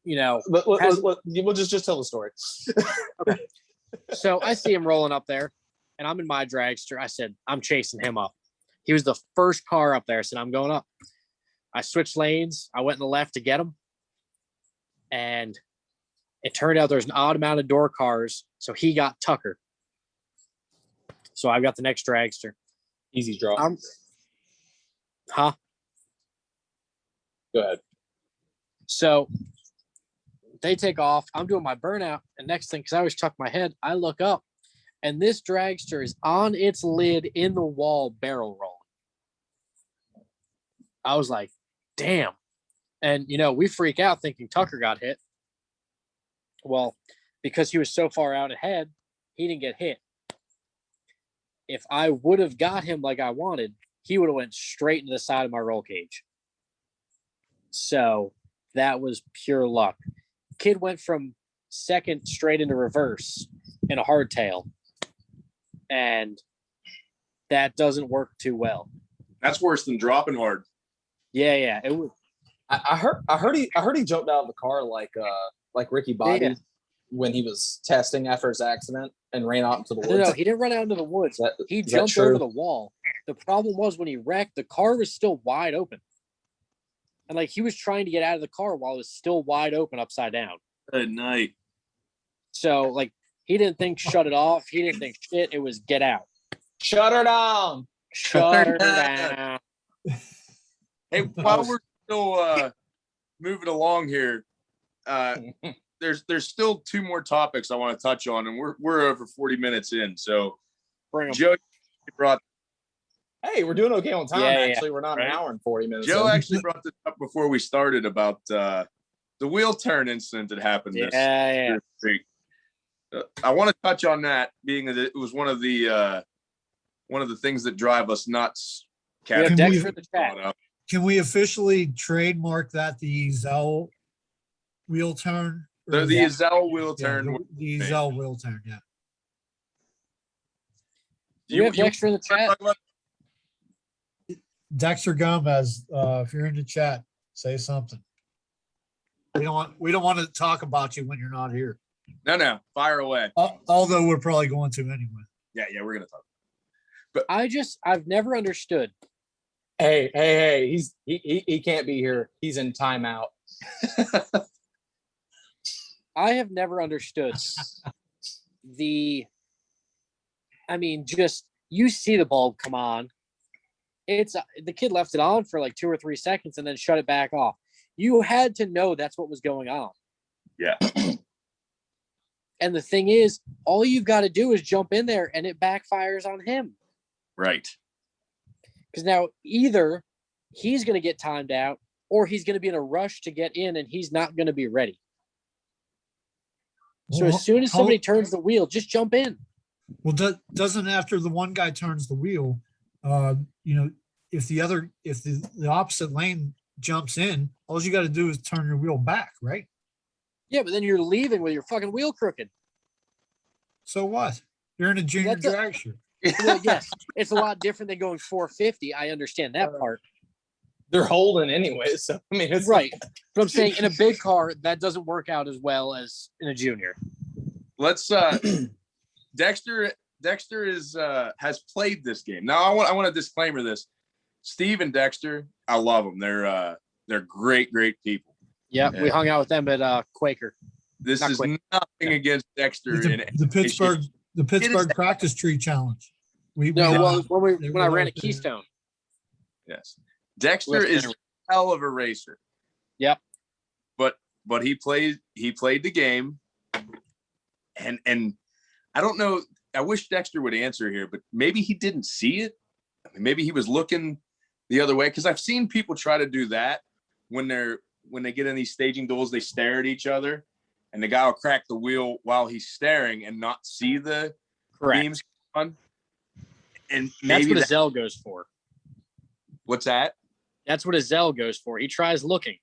D: we'll just tell the story.
C: Okay. So I see him rolling up there, and I'm in my dragster. I said, I'm chasing him up. He was the first car up there. I said, I'm going up. I switched lanes. I went in the left to get him. And it turned out there's an odd amount of door cars. So he got Tucker. So I got the next dragster.
D: Easy draw.
C: Huh?
D: Go ahead.
C: So they take off. I'm doing my burnout. And next thing, because I always tuck my head, I look up. And this dragster is on its lid in the wall, barrel rolling. I was like, damn. And, we freak out thinking Tucker got hit. Well, because he was so far out ahead, he didn't get hit. If I would have got him like I wanted, he would have went straight into the side of my roll cage. So that was pure luck. Kid went from second straight into reverse in a hardtail. And that doesn't work too well.
A: That's worse than dropping hard.
C: Yeah. It was.
D: I heard he jumped out of the car like Ricky Bobby when he was testing after his accident and ran out into the woods.
C: No, he didn't run out into the woods. He jumped over the wall. The problem was when he wrecked, the car was still wide open. And he was trying to get out of the car while it was still wide open upside down.
A: Good night.
C: So he didn't think shut it off. He didn't think shit. It was get out.
D: Shut her down.
C: Shut her down.
A: Hey, while we're still moving along here, there's still two more topics I want to touch on, and we're over 40 minutes in. So,
C: Bring 'em.
A: Joe brought.
D: Hey, we're doing okay on time.
C: Yeah,
D: actually, we're not an hour and 40 minutes.
A: Joe
D: in.
A: actually brought this up before we started about the wheel turn incident that happened this week. I want to touch on that, being that it was one of the things that drive us nuts.
C: We have Dexter in the chat.
B: Can we officially trademark that the Zell wheel turn?
A: The Zell wheel turn.
B: The Zell wheel turn, yeah.
C: You have Dexter in the chat.
B: Dexter Gomez, if you're in the chat, say something. We don't want to talk about you when you're not here.
A: No, fire away.
B: Although we're probably going to anyway.
A: Yeah, we're gonna talk.
C: But I've never understood.
D: Hey, he can't be here. He's in timeout.
C: I have never understood just you see the bulb come on. It's the kid left it on for 2 or 3 seconds and then shut it back off. You had to know that's what was going on.
A: Yeah.
C: And the thing is, all you've got to do is jump in there and it backfires on him.
A: Right.
C: Because now either he's going to get timed out or he's going to be in a rush to get in and he's not going to be ready. So as soon as somebody turns the wheel, just jump in.
B: Well, doesn't after the one guy turns the wheel, if the opposite lane jumps in, all you got to do is turn your wheel back, right?
C: Yeah, but then you're leaving with your fucking wheel crooked.
B: So what? You're in a junior dragster.
C: Well, yes, it's a lot different than going 450. I understand that part.
D: They're holding anyway, so it's
C: right. But I'm saying in a big car, that doesn't work out as well as in a junior.
A: Let's Dexter is has played this game. Now I want to disclaimer this. Steve and Dexter, I love them. They're great people.
C: Yeah, we hung out with them at Quaker.
A: This is nothing against Dexter.
B: The Pittsburgh practice tree challenge.
C: When I ran at Keystone.
A: Yes. Dexter is a hell of a racer.
C: Yep.
A: But he played the game, and I don't know. I wish Dexter would answer here, but maybe he didn't see it. Maybe he was looking the other way, because I've seen people try to do that when they get in these staging duels. They stare at each other, and the guy will crack the wheel while he's staring and not see the beams on. And
C: that's what a Zell goes for.
A: What's that?
C: That's what a Zell goes for. He tries looking,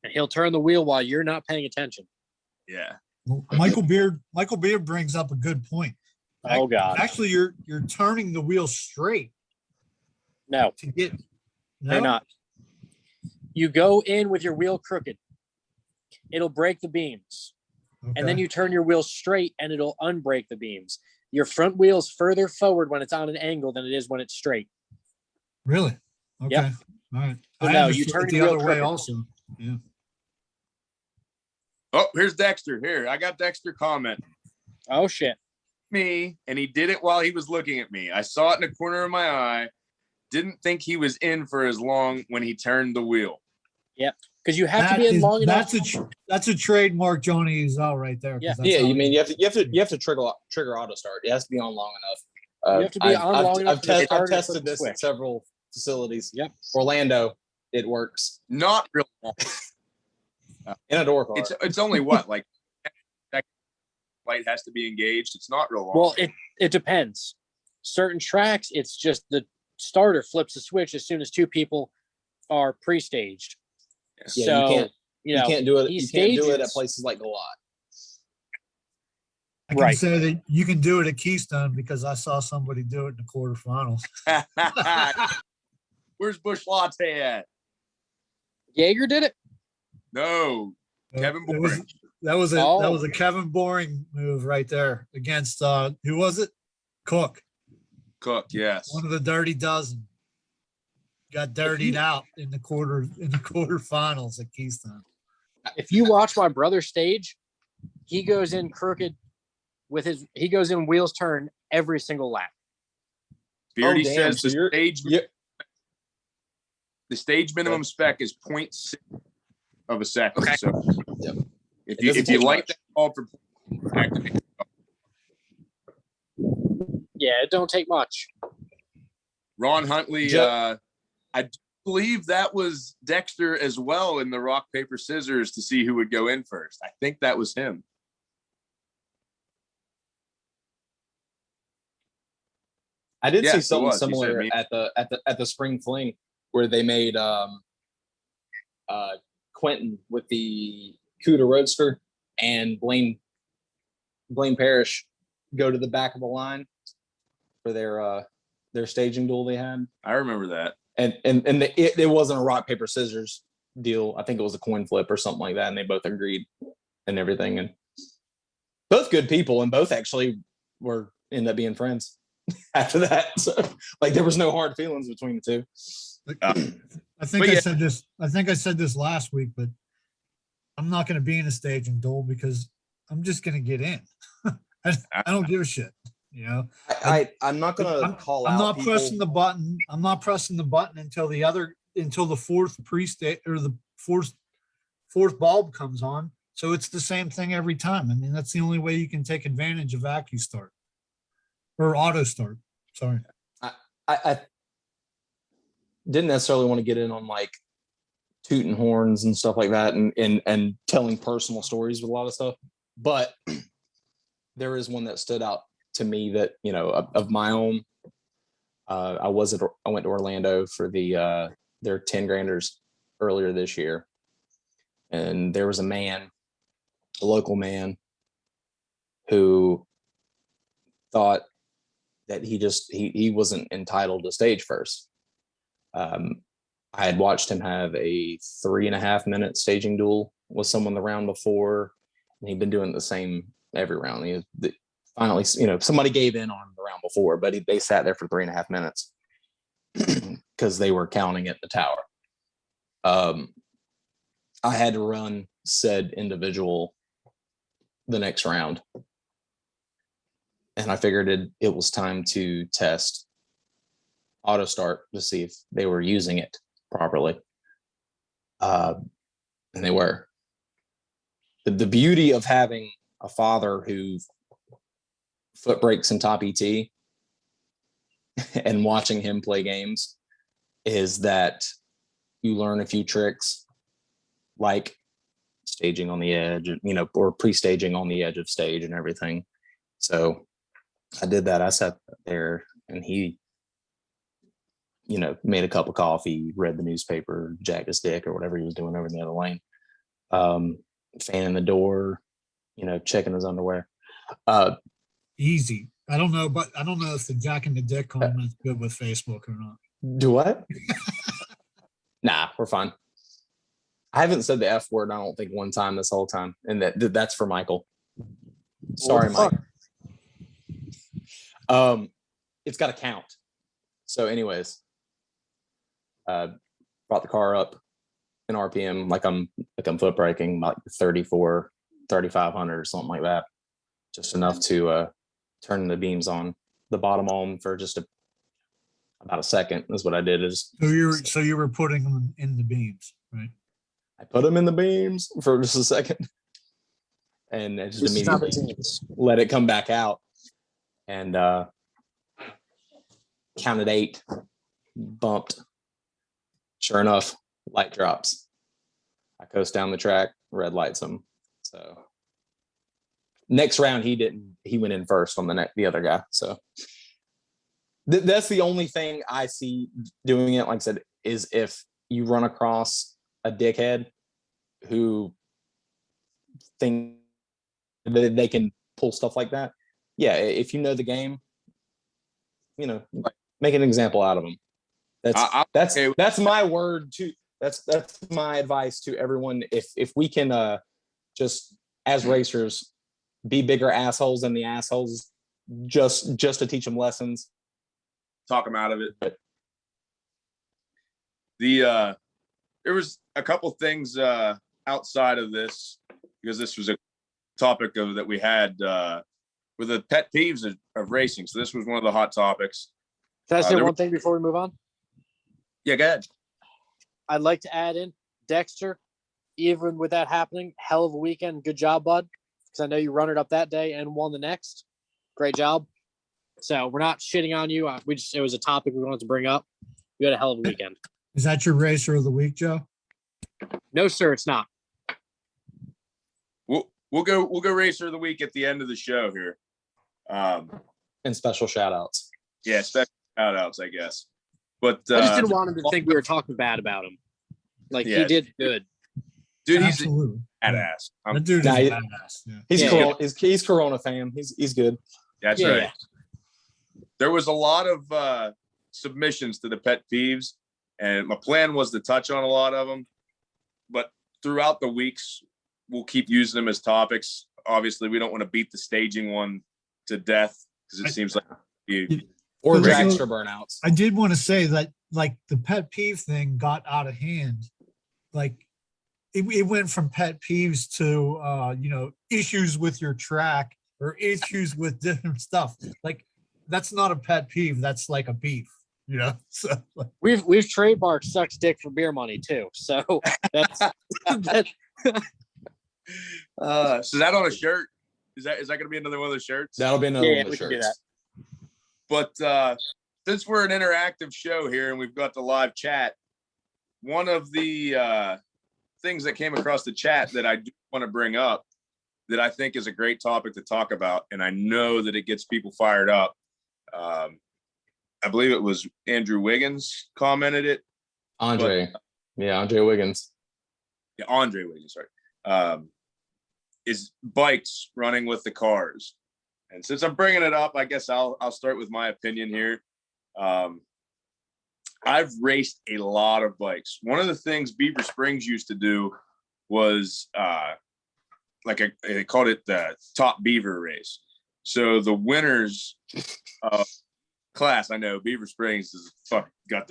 C: and he'll turn the wheel while you're not paying attention.
A: Yeah.
B: Well, Michael Beard brings up a good point.
C: Oh God!
B: Actually, you're turning the wheel straight.
C: No, they're not. You go in with your wheel crooked. It'll break the beams, and then you turn your wheel straight, and it'll unbreak the beams. your front wheel's further forward when it's on an angle than it is when it's straight.
B: Really? Okay.
C: Yep.
B: All right.
C: So
B: I
C: no,
B: understood
C: you turn
B: it the
C: your wheel
B: other way
C: crooked.
B: also. Yeah.
A: Oh, here's Dexter. Here, I got Dexter comment.
C: Oh shit.
A: Me, and he did it while he was looking at me. I saw it in the corner of my eye. Didn't think he was in for as long when he turned the wheel.
C: Because you have to be in long enough.
B: That's a trademark Joni Uzell right there. 'cause
C: Yeah.
B: that's
D: Yeah,
B: how
D: you mean
B: he-
D: you have to trigger auto start. It has to be on long enough.
C: You have to be on long enough
D: I've,
C: for the
D: I've
C: starter to
D: tested
C: flip the
D: this
C: switch.
D: at several facilities.
C: Yep.
D: Orlando, it works
A: Not real long.
D: in a door car.
A: It's only what, like that light has to be engaged. It's not real long.
C: Well, it depends. Certain tracks, it's just the starter flips the switch as soon as two people are pre-staged.
D: Yeah,
C: So,
D: you can't
C: you know,
D: you can't do it.
C: these
D: You can't do it at
C: stages-
D: places like the lot.
B: I can
C: Right.
B: say that you can do it at Keystone because I saw somebody do it in the quarterfinals.
A: Where's Bush Latte at?
C: Jaeger did it.
A: No, Kevin
B: It was-
A: Boring.
B: that was
C: Oh.
B: a Kevin Boring move right there against who was it? Cook,
A: Cook, yes.
B: one of the Dirty Dozen. Got dirtied out in the quarterfinals at Keystone.
C: If you watch my brother stage, he goes in crooked with he goes in wheels turn every single lap.
A: Beardy
D: damn,
A: says
D: so
A: the stage minimum spec is 0.6 of a second.
C: Okay.
A: So
D: Yep.
A: if
D: It
A: you
D: doesn't take
A: like
D: much.
A: that call for activate,
C: Yeah, it don't take much.
A: Ron Huntley, I do believe that was Dexter as well in the rock, paper, scissors to see who would go in first. I think that was him.
D: I did
A: Yes,
D: see
A: it
D: something
A: was. He said
D: similar
A: me.
D: at the spring fling where they made Quentin with the Cuda Roadster and Blaine Parrish go to the back of the line for their staging duel they had.
A: I remember that.
D: And it wasn't a rock paper scissors deal. I think it was a coin flip or something like that, and they both agreed and everything. And both good people, and both actually ended up being friends after that. So like there was no hard feelings between the two.
B: I think
A: But
B: I
A: yeah.
B: said this. I think I said this last week, but I'm not going to be in a staging duel because I'm just going to get in. I don't give a shit. You know,
D: I'm not gonna call
B: I'm
D: out.
B: not
D: people.
B: pressing the button. I'm not pressing the button until the fourth pre-state or the fourth bulb comes on. So it's the same thing every time. I mean, that's the only way you can take advantage of AccuStart or auto start. Sorry.
D: I didn't necessarily want to get in on like tooting horns and stuff like that and telling personal stories with a lot of stuff. But there is one that stood out to me that, you know, of my own. I went to Orlando for their 10 granders earlier this year. And there was a local man who thought that he wasn't entitled to stage first. I had watched him have a 3.5 minute staging duel with someone the round before, and he'd been doing the same every round. Finally, you know, somebody gave in on him the round before, but they sat there for 3.5 minutes because they were counting at the tower. I had to run said individual the next round, and I figured it was time to test auto start to see if they were using it properly. And they were. The beauty of having a father who foot brakes and top ET and watching him play games is that you learn a few tricks like staging on the edge, you know, or pre-staging on the edge of stage and everything. So I did that. I sat there and he, you know, made a cup of coffee, read the newspaper, jacked his dick or whatever he was doing over in the other lane. Fanning the door, you know, checking his underwear.
B: Easy. I don't know if the Jack and the Dick comment is good with Facebook or not.
D: Do what? Nah, we're fine. I haven't said the F word, I don't think, one time this whole time. And that's for Michael. Sorry,
C: What the
D: Mike. It's got to count. So anyways, brought the car up in RPM like I'm foot braking, like 34, 3,500 or something like that. Just enough to turn the beams on, the bottom on for just about a second is what I did.
B: So you were putting them in the beams, right?
D: I put them in the beams for just a second, and I just immediately let it come back out, and counted 8, bumped. Sure enough, light drops. I coast down the track, red lights him. So next round he went in first on the other guy. So that's the only thing I see doing it. Like I said, is if you run across a dickhead who think that they can pull stuff like that. Yeah, if you know the game, make an example out of them. That's my word to. That's my advice to everyone. If we can just as racers be bigger assholes than the assholes, just to teach them lessons,
A: talk them out of it. There was a couple things outside of this, because this was a topic that we had with the pet peeves of racing. So this was one of the hot topics.
C: Can I say one thing before we move on?
A: Yeah, go ahead.
C: I'd like to add in Dexter, even with that happening, hell of a weekend. Good job, bud. Because I know you run it up that day and won the next. Great job. So we're not shitting on you. It was a topic we wanted to bring up. You had a hell of a weekend.
B: Is that your racer of the week, Joe?
C: No, sir, it's not.
A: We'll go racer of the week at the end of the show here.
D: And special shout outs.
A: Yeah, special shout outs, I guess. But
C: I just didn't want him to think we were talking bad about him. Like, he did good.
A: Dude,
B: Absolutely.
A: He's a badass.
B: That dude is a badass. Yeah.
D: He's Corona fan. He's good.
A: That's right. There was a lot of submissions to the pet peeves, and my plan was to touch on a lot of them. But throughout the weeks, we'll keep using them as topics. Obviously, we don't want to beat the staging one to death, because it seems like
D: or extra burnouts.
B: I did want to say that, like, the pet peeve thing got out of hand. Like, it went from pet peeves to issues with your track or issues with different stuff. Like, that's not a pet peeve. That's like a beef. So
C: we've trademarked sucks dick for beer money too. So that's that.
A: So that on a shirt? Is that going to be another one of those shirts?
D: That'll be another one of the shirts.
C: Can do that.
A: But since we're an interactive show here and we've got the live chat, one of the things that came across the chat that I do want to bring up that I think is a great topic to talk about, and I know that it gets people fired up. I believe it was Andrew Wiggins commented it.
D: Andre Wiggins.
A: Yeah, Andre Wiggins, sorry. Is bikes running with the cars. And since I'm bringing it up, I guess I'll start with my opinion here. I've raced a lot of bikes. One of the things Beaver Springs used to do was they called it the Top Beaver race. So the winners class, I know Beaver Springs has got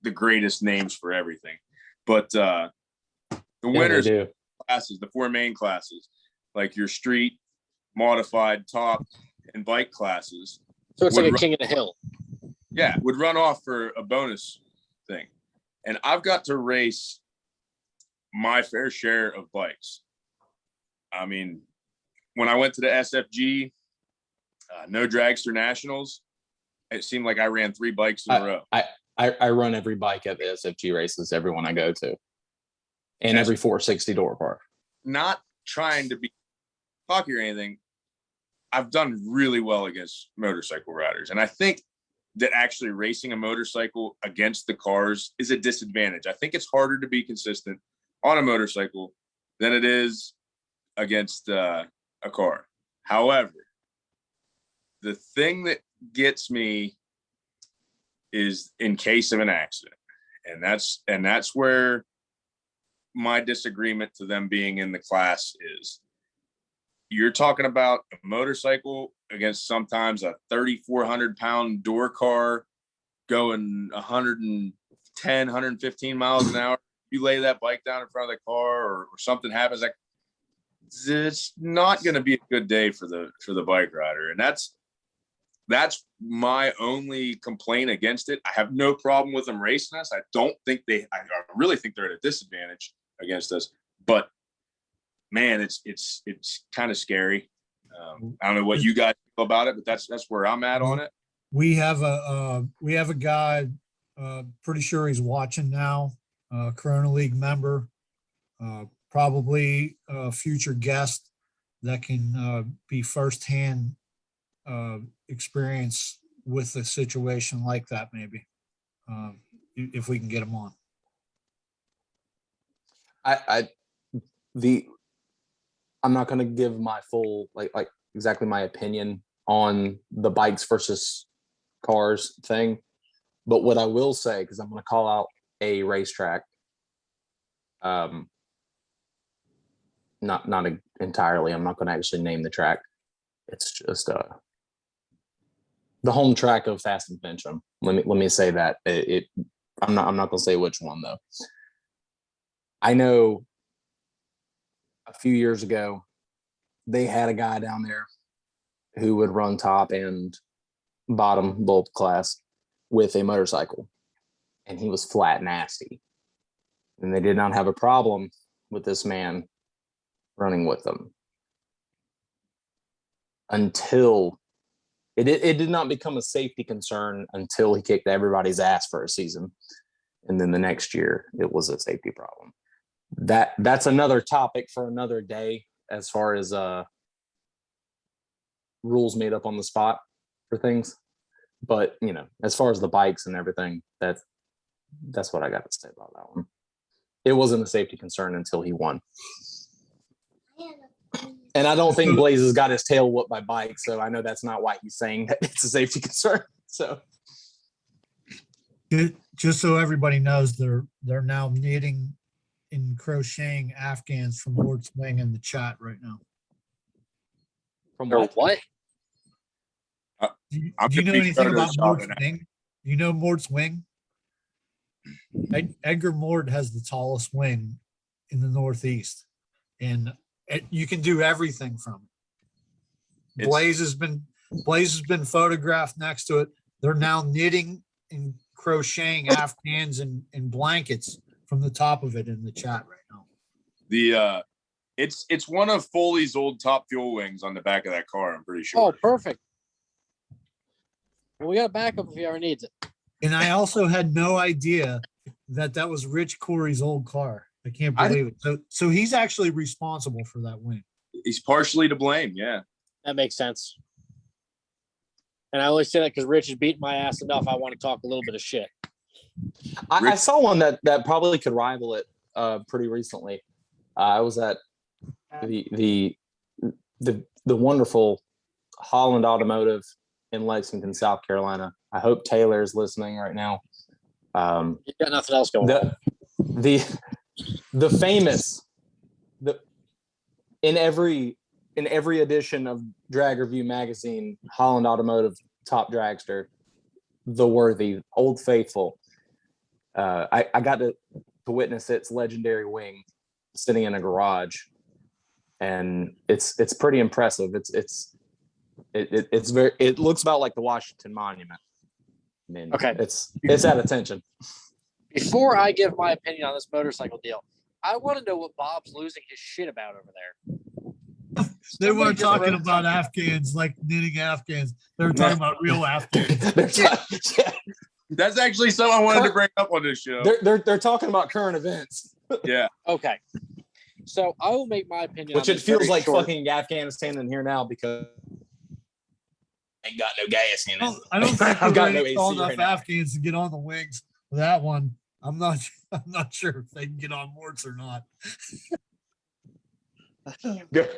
A: the greatest names for everything, but the winners classes, the 4 main classes, like your street, modified, top, and bike classes.
C: So it's like a king of the hill.
A: Yeah, would run off for a bonus thing. And I've got to race my fair share of bikes. I mean, when I went to the SFG, no dragster nationals, it seemed like I ran 3 bikes in a row.
D: I run every bike at the SFG races, every one I go to, and every 460 door park. Not
A: trying to be cocky or anything. I've done really well against motorcycle riders. And I think that actually racing a motorcycle against the cars is a disadvantage. I think it's harder to be consistent on a motorcycle than it is against a car. However, the thing that gets me is in case of an accident. And that's where my disagreement to them being in the class is. you're talking about a motorcycle against sometimes a 3,400-pound door car going 110, 115 miles an hour. You lay that bike down in front of the car or something happens, like it's not going to be a good day for the bike rider. And that's my only complaint against it. I have no problem with them racing us. I really think they're at a disadvantage against us, but man, it's kind of scary. I don't know what you guys feel about it, but that's where I'm at on it.
B: We have a guy, pretty sure he's watching now, Corona League member, probably a future guest that can be firsthand experience with a situation like that, maybe, if we can get him on.
D: I'm not going to give my full like exactly my opinion on the bikes versus cars thing, but what I will say, because I'm going to call out a racetrack, not entirely. I'm not going to actually name the track. It's just the home track of Fast and Fincham. Let me say that I'm not going to say which one though. I know a few years ago, they had a guy down there who would run top and bottom both class with a motorcycle, and he was flat nasty. And they did not have a problem with this man running with them until it did not become a safety concern until he kicked everybody's ass for a season. And then the next year, it was a safety problem. That's another topic for another day, as far as rules made up on the spot for things. But as far as the bikes and everything, that's what I got to say about that one. It wasn't a safety concern until he won. And I don't think Blaze has got his tail whooped by bikes, so I know that's not why he's saying that it's a safety concern. So
B: just so everybody knows, they're now knitting and crocheting Afghans from Lord Swing in the chat right now.
D: from
C: Or what?
B: Do you know anything about Mort's Wing? You know Mort's Wing? Edgar Mort has the tallest wing in the Northeast, and you can do everything from it. Blaze has been photographed next to it. They're now knitting and crocheting Afghans and blankets from the top of it in the chat right now.
A: It's one of Foley's old Top Fuel wings on the back of that car, I'm pretty sure.
C: Oh, perfect. Well, we got a backup if he ever needs it.
B: And I also had no idea that was Rich Corey's old car. I can't believe it. So he's actually responsible for that wing.
A: He's partially to blame, yeah.
C: That makes sense. And I only say that because Rich has beaten my ass enough. I want to talk a little bit of shit.
D: I saw one that probably could rival it pretty recently. I was at the wonderful Holland Automotive in Lexington, South Carolina. I hope Taylor is listening right now.
C: You got nothing else going on.
D: The famous in every edition of Drag Review magazine, Holland Automotive top dragster, the worthy Old Faithful. I got to witness its legendary wing sitting in a garage, and it's pretty impressive. It looks about like the Washington Monument. I mean,
C: Okay.
D: It's at attention.
C: Before I give my opinion on this motorcycle deal, I want to know what Bob's losing his shit about over there.
B: They weren't talking about Afghans, like knitting Afghans. They were talking about real Afghans.
A: That's actually something I wanted to bring up on this show.
D: They're talking about current events.
A: Yeah.
C: Okay. So I will make my opinion.
D: Which
C: on
D: it
C: this
D: feels
C: very
D: like
C: short.
D: fucking Afghanistan in here now because ain't got no gas in it.
B: I don't think
D: I've
B: we're
D: got no
B: ready
D: AC
B: tall enough
D: right now.
B: Afghans to get on the wings for that one. I'm not sure if they can get on Morts or not.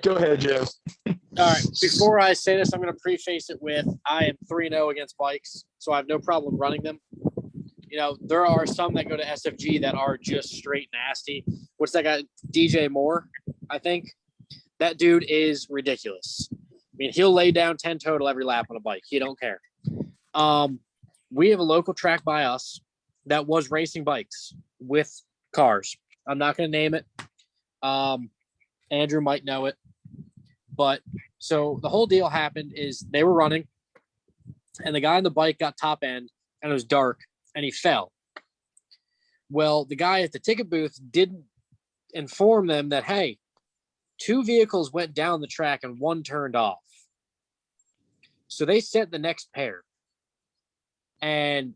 D: Go ahead, Joe.
C: All right. Before I say this, I'm going to preface it with I am 3-0 against bikes, so I have no problem running them. There are some that go to SFG that are just straight nasty. What's that guy? DJ Moore, I think. That dude is ridiculous. I mean, he'll lay down 10 total every lap on a bike. He don't care. We have a local track by us that was racing bikes with cars. I'm not going to name it. Andrew might know it. But so the whole deal happened is they were running and the guy on the bike got top end and it was dark and he fell. Well, the guy at the ticket booth didn't inform them that, hey, 2 vehicles went down the track and 1 turned off. So they sent the next pair. And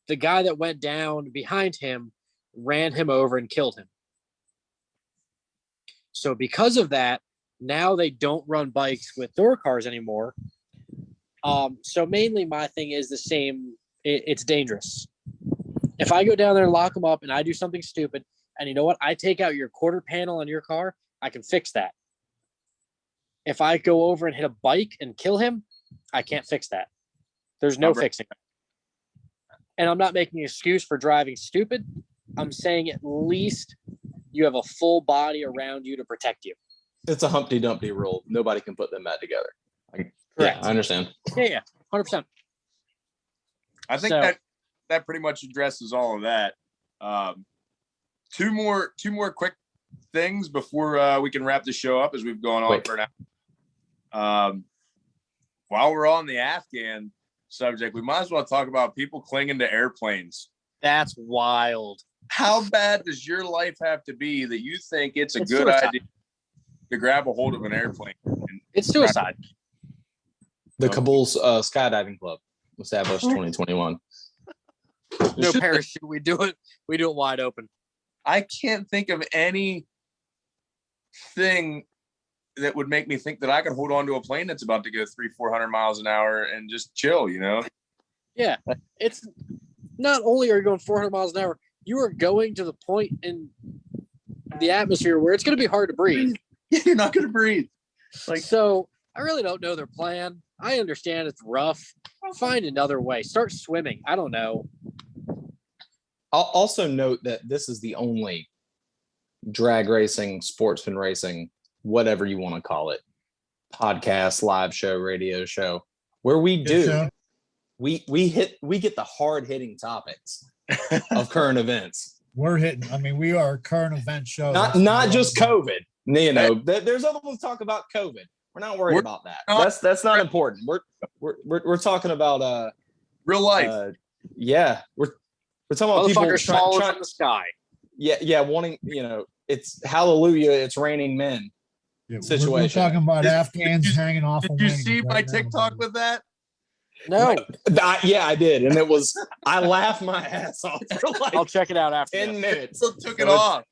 C: the guy that went down behind him ran him over and killed him. So because of that, now they don't run bikes with door cars anymore. So mainly my thing is the same. It's dangerous. If I go down there and lock them up and I do something stupid, and you know what? I take out your quarter panel on your car, I can fix that. If I go over and hit a bike and kill him, I can't fix that. There's no fixing it. And I'm not making an excuse for driving stupid. I'm saying at least you have a full body around you to protect you.
D: It's a Humpty Dumpty rule. Nobody can put them back together. Yeah,
C: Correct.
D: I understand.
C: Yeah, 100%.
A: I think that pretty much addresses all of that. Two more quick things before we can wrap the show up, as we've gone on for an hour. While we're on the Afghan subject, we might as well talk about people clinging to airplanes.
C: That's wild.
A: How bad does your life have to be that you think it's good
C: suicide.
A: idea to grab a hold of an airplane?
C: It's suicide.
D: The Kabul's skydiving club, established 2021.
C: No parachute. We do it wide open.
A: I can't think of anything that would make me think that I could hold on to a plane that's about to go 300-400 miles an hour and just chill, you know?
C: Yeah. It's not only are you going 400 miles an hour, you are going to the point in the atmosphere where it's going to be hard to breathe.
A: You're not going to breathe.
C: So I really don't know their plan. I understand it's rough. Find another way. Start swimming. I don't know.
D: I'll also note that this is the only drag racing, sportsman racing, whatever you want to call it, podcast, live show, radio show, where we get the hard hitting topics of current events.
B: We're hitting. I mean, we are a current event show.
D: Not just COVID. You know, there's other ones talk about COVID. We're not worried about that. That's not important. We're talking about
A: real life.
D: Yeah, we're talking about people
C: falling from the sky.
D: Yeah, wanting, it's hallelujah, it's raining men.
B: Yeah,
D: situation.
B: We're talking about Afghans hanging off.
A: Did you see my TikTok with that?
C: No.
D: I did, and it was I laughed my ass off for
C: I'll check it out after
D: 10 minutes.
A: Facebook took it off.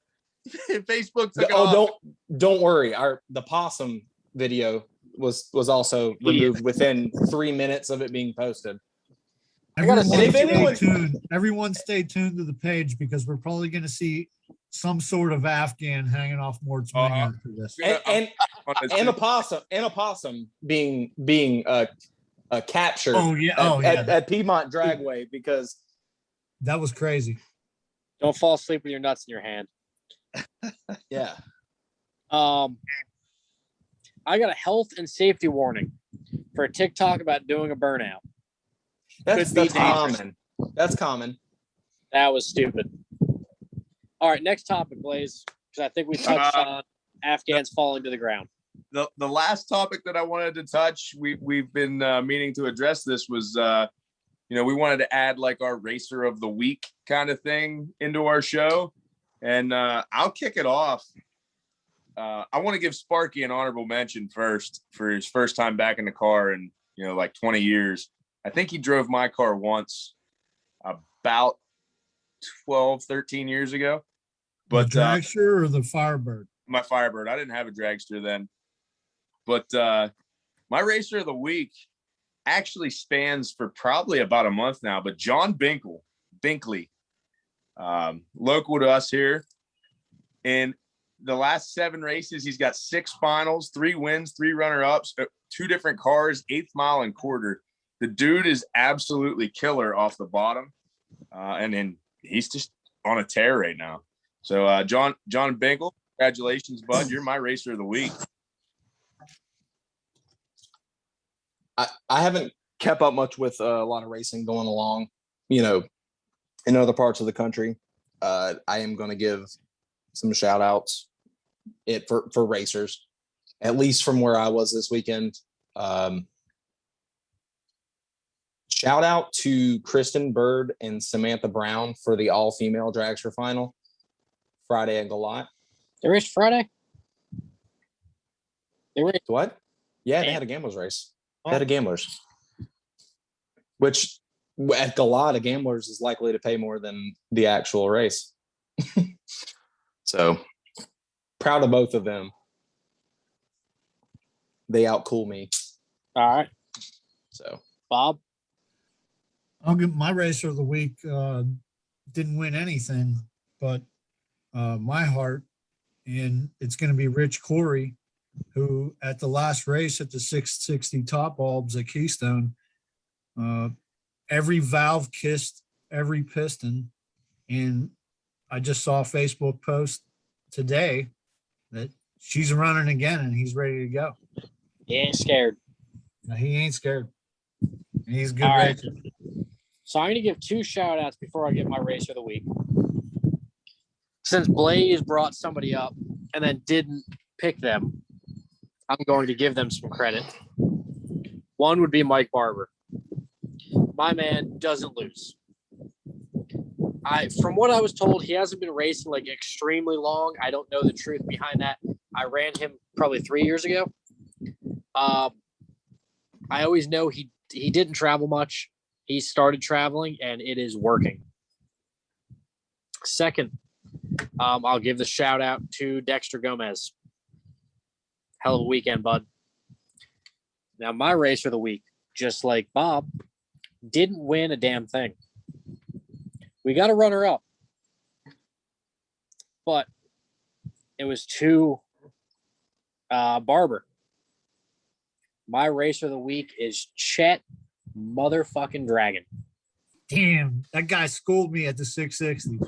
A: Facebook took it off.
D: Don't worry. The possum video was also removed within 3 minutes of it being posted.
B: Everyone stay tuned to the page, because we're probably going to see some sort of Afghan hanging off Mort's wing after this.
D: And a possum being captured at Piedmont Dragway, because
B: that was crazy.
C: Don't fall asleep with your nuts in your hand.
D: Yeah.
C: I got a health and safety warning for a TikTok about doing a burnout.
D: That's common. That's common.
C: That was stupid. All right, next topic, Blaze, because I think we touched on Afghans falling to the ground.
A: The last topic that I wanted to touch, we've been meaning to address this, was we wanted to add like our racer of the week kind of thing into our show, and I'll kick it off. I want to give Sparky an honorable mention first for his first time back in the car in like 20 years. I think he drove my car once about 12, 13 years ago. But
B: the dragster or the Firebird?
A: My Firebird. I didn't have a dragster then. But my racer of the week actually spans for probably about a month now. But John Binkley, local to us here. In the last 7 races, he's got 6 finals, 3 wins, 3 runner-ups, 2 different cars, 8th mile and quarter. The dude is absolutely killer off the bottom. And then he's just on a tear right now. So John Binkley, Congratulations, bud. You're my racer of the week.
D: I haven't kept up much with a lot of racing going along, in other parts of the country. I am going to give some shout outs for racers, at least from where I was this weekend. Shout out to Kristen Bird and Samantha Brown for the all-female dragster final Friday at Galat.
C: They raced Friday. They raced
D: What? Yeah, they had a gamblers race. They had a gamblers, which at Galat, a gamblers is likely to pay more than the actual race. So proud of both of them. They outcool me.
C: All right,
D: So
C: Bob.
B: I'll give my racer of the week. Didn't win anything, but my heart, and it's going to be Rich Corey, who at the last race at the 660 top bulbs at Keystone, every valve kissed every piston. And I just saw a Facebook post today that she's running again and he's ready to go.
C: He ain't scared.
B: Now, he ain't scared. He's a good
C: All right.
B: racer.
C: So I'm going to give 2 shout outs before I get my racer of the week. Since Blaze brought somebody up and then didn't pick them, I'm going to give them some credit. One would be Mike Barber. My man doesn't lose. From what I was told, he hasn't been racing like extremely long. I don't know the truth behind that. I ran him probably 3 years ago. I always know he didn't travel much. He started traveling and it is working. Second, I'll give the shout out to Dexter Gomez. Hell of a weekend, bud. Now, my racer of the week, just like Bob, didn't win a damn thing. We got a runner up, but it was to Barber. My racer of the week is Chet motherfucking Dragon.
B: Damn, that guy schooled me at the 660.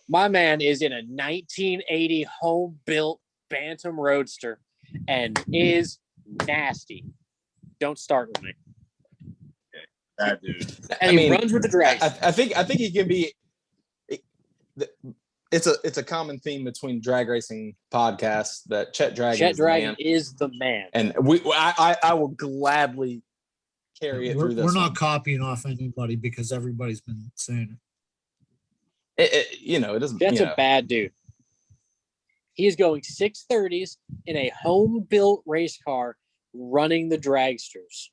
C: My man is in a 1980 home-built Bantam Roadster and is nasty. Don't start with me.
A: That dude.
C: And he runs with the Dragon.
D: I think he can be. It's a common theme between drag racing podcasts that Chet Dragon
C: is the man.
D: And I will gladly carry it through this.
B: We're not
D: one.
B: copying off anybody because everybody's been saying
D: It doesn't.
C: That's a bad dude. He is going 630s in a home-built race car running the dragsters.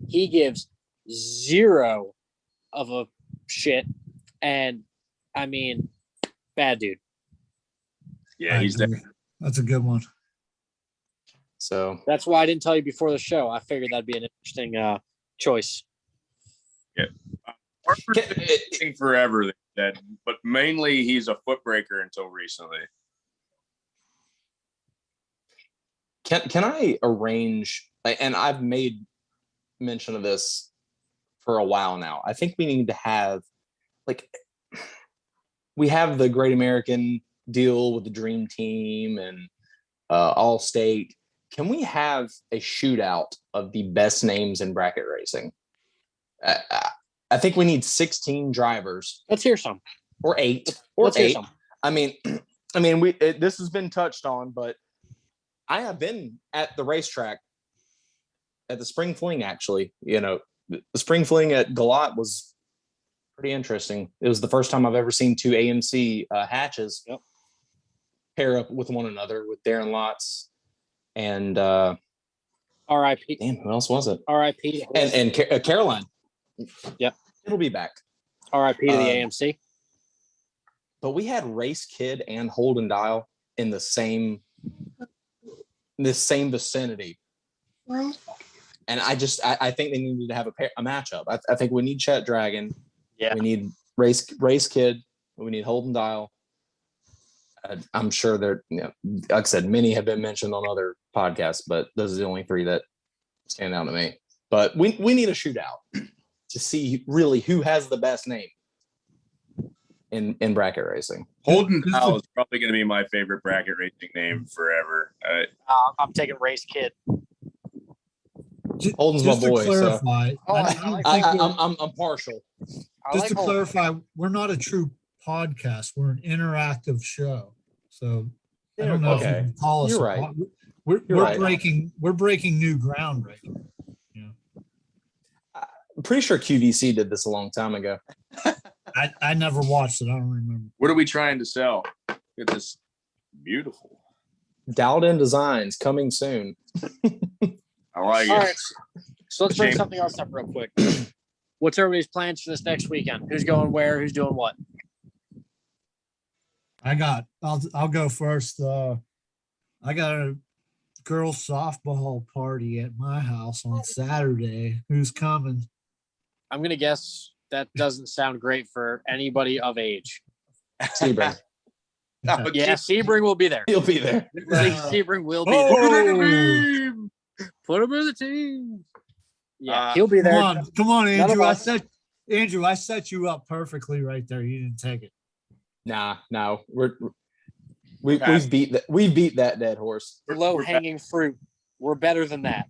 C: He gives 0 of a shit. And I mean, bad dude.
A: Yeah, he's there.
B: That's a good one.
D: So
C: that's why I didn't tell you before the show. I figured that'd be an interesting choice.
A: Yeah. Harper's been racing forever, but mainly he's a foot breaker until recently.
D: Can I arrange, and I've made mention of this for a while now. I think we need to have, we have the Great American deal with the Dream Team and Allstate. Can we have a shootout of the best names in bracket racing? I think we need 16 drivers.
C: Let's hear some.
D: Or 8.
C: Let's hear some.
D: I mean, this has been touched on, but I have been at the racetrack at the Spring Fling, actually. The Spring Fling at Galat was pretty interesting. It was the first time I've ever seen 2 AMC hatches pair up with one another, with Darren Lotz and
C: R.I.P.
D: Damn, who else was it?
C: R.I.P.
D: And Caroline.
C: Yep.
D: It'll be back.
C: R.I.P. to the AMC.
D: But we had Race Kid and Holden Dial in the same vicinity.
E: What?
D: And I think they needed to have a matchup. I think we need Chet Dragon.
C: Yeah.
D: We need Race Kid. We need Holden Dial. I'm sure there, like I said, many have been mentioned on other podcasts, but those are the only 3 that stand out to me. But we need a shootout to see really who has the best name in bracket racing.
A: Holden
B: Just
A: Powell
B: to-
A: is probably going to be my favorite bracket racing name forever.
C: I'm taking Race Kid.
D: Holden's my
B: just to
D: boy, so
B: clarify,
C: Oh,
B: I
C: I
B: don't
C: like
B: think
D: I'm partial.
B: just to clarify, we're not a true podcast. We're an interactive show. So I don't know if you
D: Okay.
B: can call us.
D: You're
B: a
D: right.
B: We're
D: You're right.
B: breaking new ground right now.
D: I'm pretty sure QVC did this a long time ago.
B: I never watched it. I don't remember.
A: What are we trying to sell? Get this beautiful.
D: Dialed in designs coming soon.
A: I like
C: All
A: it.
C: right. So let's bring
A: Shame.
C: something else up real quick. What's everybody's plans for this next weekend? Who's going where? Who's doing what?
B: I'll go first. I got a girls softball party at my house on Saturday. Who's coming?
C: I'm gonna guess that doesn't sound great for anybody of age.
D: Sebring.
A: Oh,
C: Yeah, Sebring will be there.
D: He'll be there.
C: Sebring will be
B: Oh!
C: there. Put him in the team. Yeah, he'll be
B: Come
C: there.
B: on,
C: None of
B: Andrew.
C: us-
B: I set you up perfectly right there. You didn't take it.
D: Nah, no.
A: Okay.
D: We beat that dead horse.
C: Low hanging fruit. We're better than that.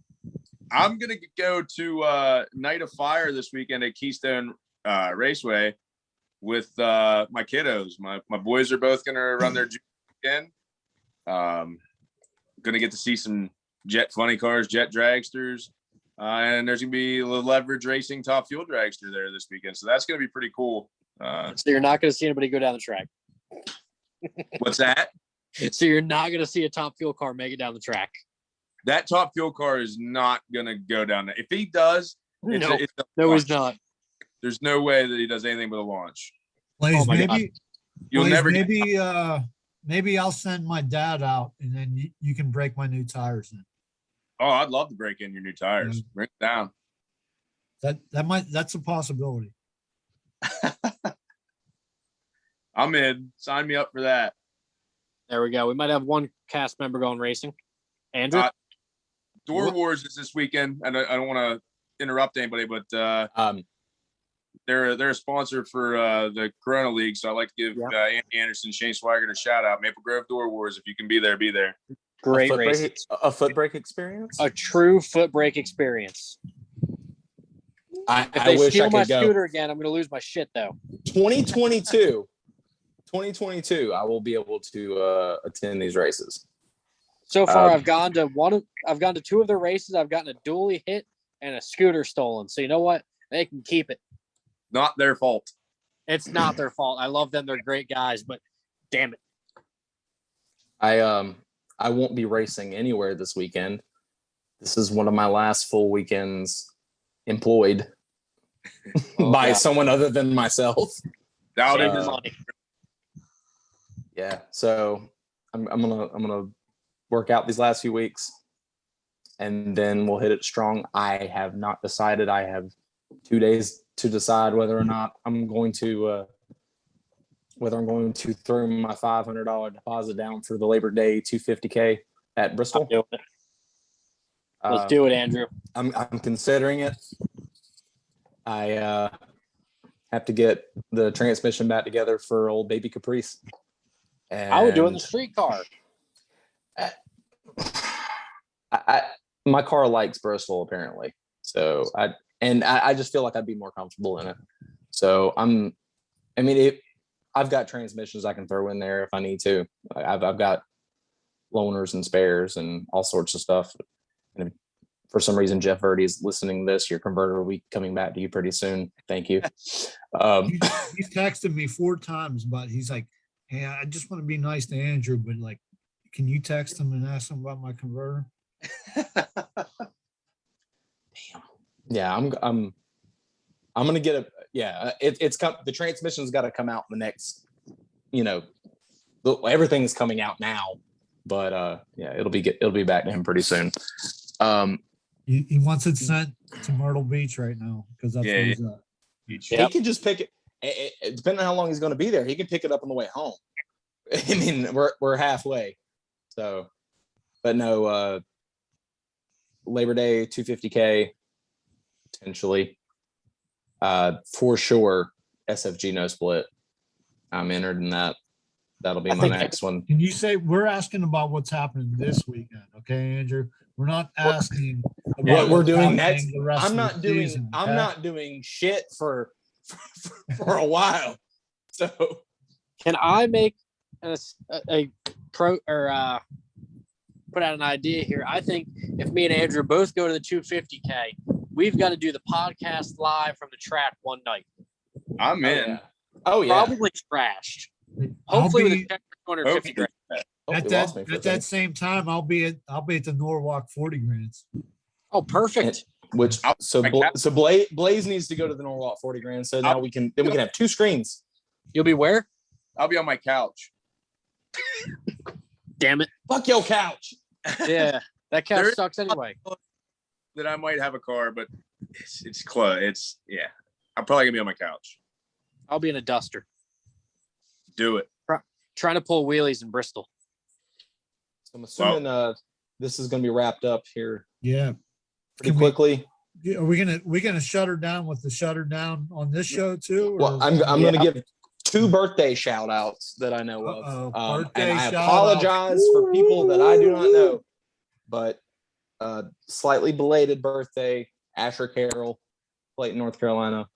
A: I'm gonna go to Night of Fire this weekend at Keystone Raceway with my kiddos. My boys are both gonna run their weekend. Gonna get to see some jet funny cars, jet dragsters, and there's gonna be a leverage racing top fuel dragster there this weekend. So that's gonna be pretty cool.
C: So you're not gonna see anybody go down the track.
A: What's that?
C: So you're not gonna see a top fuel car make it down the track.
A: That top fuel car is not gonna go down there. If he does, it's
C: No,
A: it's a
C: no, he's
A: launch.
C: not.
A: There's no way that he does anything but a launch.
B: Blaze,
C: Oh my
A: You'll never get
B: maybe I'll send my dad out and then you can break my new tires in.
A: Oh, I'd love to break in your new tires. Bring it down.
B: That's a possibility.
A: I'm in. Sign me up for that.
C: There we go. We might have one cast member going racing. Andrew?
A: Door Wars is this weekend, and I don't want to interrupt anybody, but they're a sponsor for the Corona League, so I like to give Andy Anderson, Shane Swigert a shout out. Maple Grove Door Wars, if you can be there, be there.
C: Great race.
D: A foot brake experience.
C: A true foot brake experience. If
D: I
C: they
D: wish I
C: steal my
D: could go.
C: scooter again, I'm going to lose my shit, though.
D: 2022, I will be able to attend these races.
C: So far, I've gone to two of their races. I've gotten a dually hit and a scooter stolen. So you know what? They can keep it.
A: Not their fault.
C: It's not their fault. I love them. They're great guys, but damn it.
D: I won't be racing anywhere this weekend. This is one of my last full weekends employed by someone other than myself.
A: Doubt it.
D: Yeah, so I'm gonna work out these last few weeks, and then we'll hit it strong. I have not decided. I have 2 days to decide whether or not I'm going to throw my $500 deposit down for the Labor Day 250K at Bristol.
C: Let's do it, Andrew.
D: I'm considering it. I have to get the transmission back together for old baby Caprice. And
C: I would do it in the street car.
D: My car likes Bristol apparently, so I just feel like I'd be more comfortable in it. So I've got transmissions I can throw in there if I need to. I've got loaners and spares and all sorts of stuff. And if for some reason Jeff Verdi is listening to this, your converter will be coming back to you pretty soon. Thank you.
B: He's texted me 4 times, but he's like, "Hey, I just want to be nice to Andrew, but like, can you text him and ask him about my converter?"
D: Yeah, I'm gonna get a the transmission's got to come out in the next, everything's coming out now, but it'll be back to him pretty soon.
B: He wants it sent to Myrtle Beach right now because that's where he's at.
D: He can just pick it, depending on how long he's going to be there. He can pick it up on the way home. I mean, we're halfway, so, but no, Labor Day 250K potentially, for sure. SFG no split. I'm entered in that. That'll be
C: I
D: my
C: think-
D: next one.
B: Can you say, we're asking about what's happening this weekend, okay, Andrew? We're not asking about
D: What we're
B: what's
D: doing
B: happening
D: next.
B: the rest
D: I'm
B: of
D: not
B: the
D: doing.
B: season,
D: I'm
B: okay?
D: not doing shit for a while. So
C: Can I make a pro or put out an idea here? I think if me and Andrew both go to the 250K, we've got to do the podcast live from the track one night.
A: I'm in.
D: Oh yeah.
C: Probably trashed.
B: I'll
C: Hopefully with
B: be
C: a check for 250 grand.
D: Oh,
B: at
D: you
B: that
D: lost me for a
B: at that
D: second.
B: same time. I'll be at the Norwalk 40 grands.
C: Oh, perfect.
D: Which
A: I'll-
D: so
A: I
D: Bla-
A: got-
D: so Blaze needs to go to the Norwalk 40 grand. So now we can have two screens.
C: You'll be where?
A: I'll be on my couch.
C: Damn it.
D: Fuck your couch.
C: Yeah. That
A: There
C: couch
A: is-
C: sucks anyway.
A: That I might have a car, but it's close. It's yeah. I'm probably gonna be on my couch.
C: I'll be in a duster
A: Do it.
C: trying to pull wheelies in Bristol.
D: So I'm assuming this is going to be wrapped up here
B: Yeah.
D: pretty
B: Can we-
D: quickly.
B: Are we gonna shut her down with the shutter down on this show too? or
D: Well,
B: is-
D: I'm going to give two birthday shout outs that I know
B: Uh-oh,
D: of.
B: birthday
D: And I
B: shout-out.
D: apologize for people that I do not know. But slightly belated birthday, Asher Carroll, Clayton, North Carolina.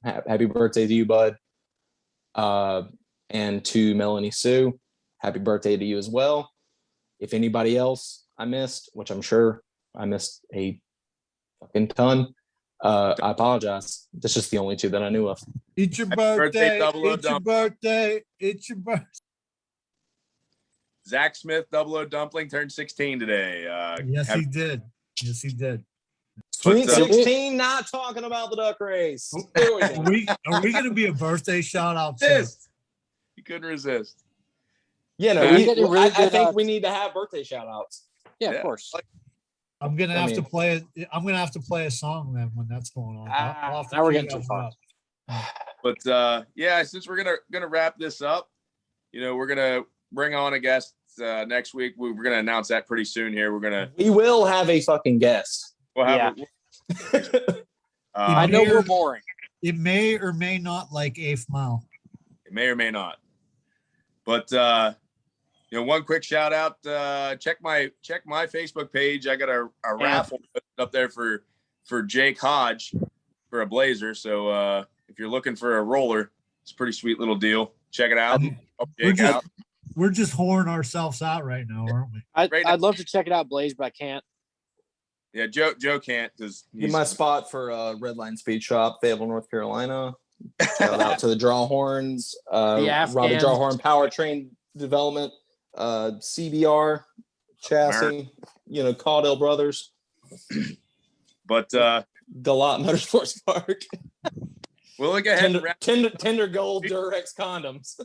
D: Happy birthday to you, bud. And to Melanie Sue, happy birthday to you as well. If anybody else I missed, which I'm sure I missed a fucking ton, I apologize. That's just the only two that I knew of.
B: It's your
A: Happy birthday,
B: birthday.
A: Double O
B: It's your
A: Dump.
B: birthday. It's your birthday.
A: Zach Smith, Double O Dumpling, turned 16 today.
B: Yes, he did. Yes, he did.
D: Sweet
A: But,
D: 16, not talking about the duck race. Here we
B: Are
D: go.
B: we going to be a birthday shout out? Show?
A: resist. You couldn't resist.
D: Yeah, no,
A: Yeah.
C: You get a really
D: I
C: good,
D: think we need to have birthday shout outs.
C: Yeah,
A: Yeah.
C: of course.
B: I'm gonna
D: I
B: have
D: mean-
B: to play it. I'm gonna have to play a song then when that's going on. I'll have to
C: now we're
B: figure
C: getting too
B: that
C: far.
B: out.
A: But yeah, since we're gonna wrap this up, we're gonna bring on a guest next week. We're gonna announce that pretty soon. Here,
D: We will have a fucking guest.
A: we'll have.
C: Yeah. I know
B: Here-
C: we're boring.
B: It may or may not like Eighth Mile.
A: It may or may not. But one quick shout out. Check my Facebook page. I got a raffle up there for Jake Hodge for a Blazer. So if you're looking for a roller, it's a pretty sweet little deal. Check it out. Help Jake out.
B: We're just whoring ourselves out right now, aren't we?
A: Right
C: I'd love to check it out, Blaze, but I can't.
A: Yeah, Joe can't because
D: Give my spot for Red Line Speed Shop, Fayetteville, North Carolina. Shout out to the Drawhorns, Robbie
C: Afghans.
D: Drawhorn Powertrain Development, CBR Chassis, Caudell Brothers,
A: But
D: Galat Motorsports Park,
A: we'll look ahead and wrap.
D: Tender Gold Durex Condoms.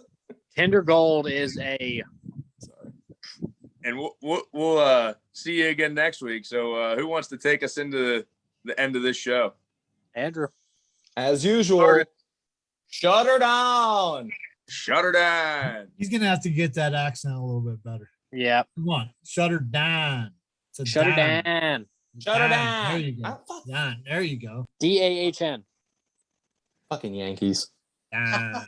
C: Tender Gold is a
A: And we'll see you again next week. So who wants to take us into the end of this show?
C: Andrew.
D: As usual,
A: Started.
D: shut her down.
A: Shut her down.
B: He's gonna have to get that accent a little bit better.
C: Yeah.
B: Come on, shut her down. It's a
C: Shut her
B: down.
C: down.
D: Shut her
B: There
D: down.
B: you go.
D: Ah, fuck.
B: Down. There you go.
C: DAHN.
D: Fucking Yankees.
B: Down.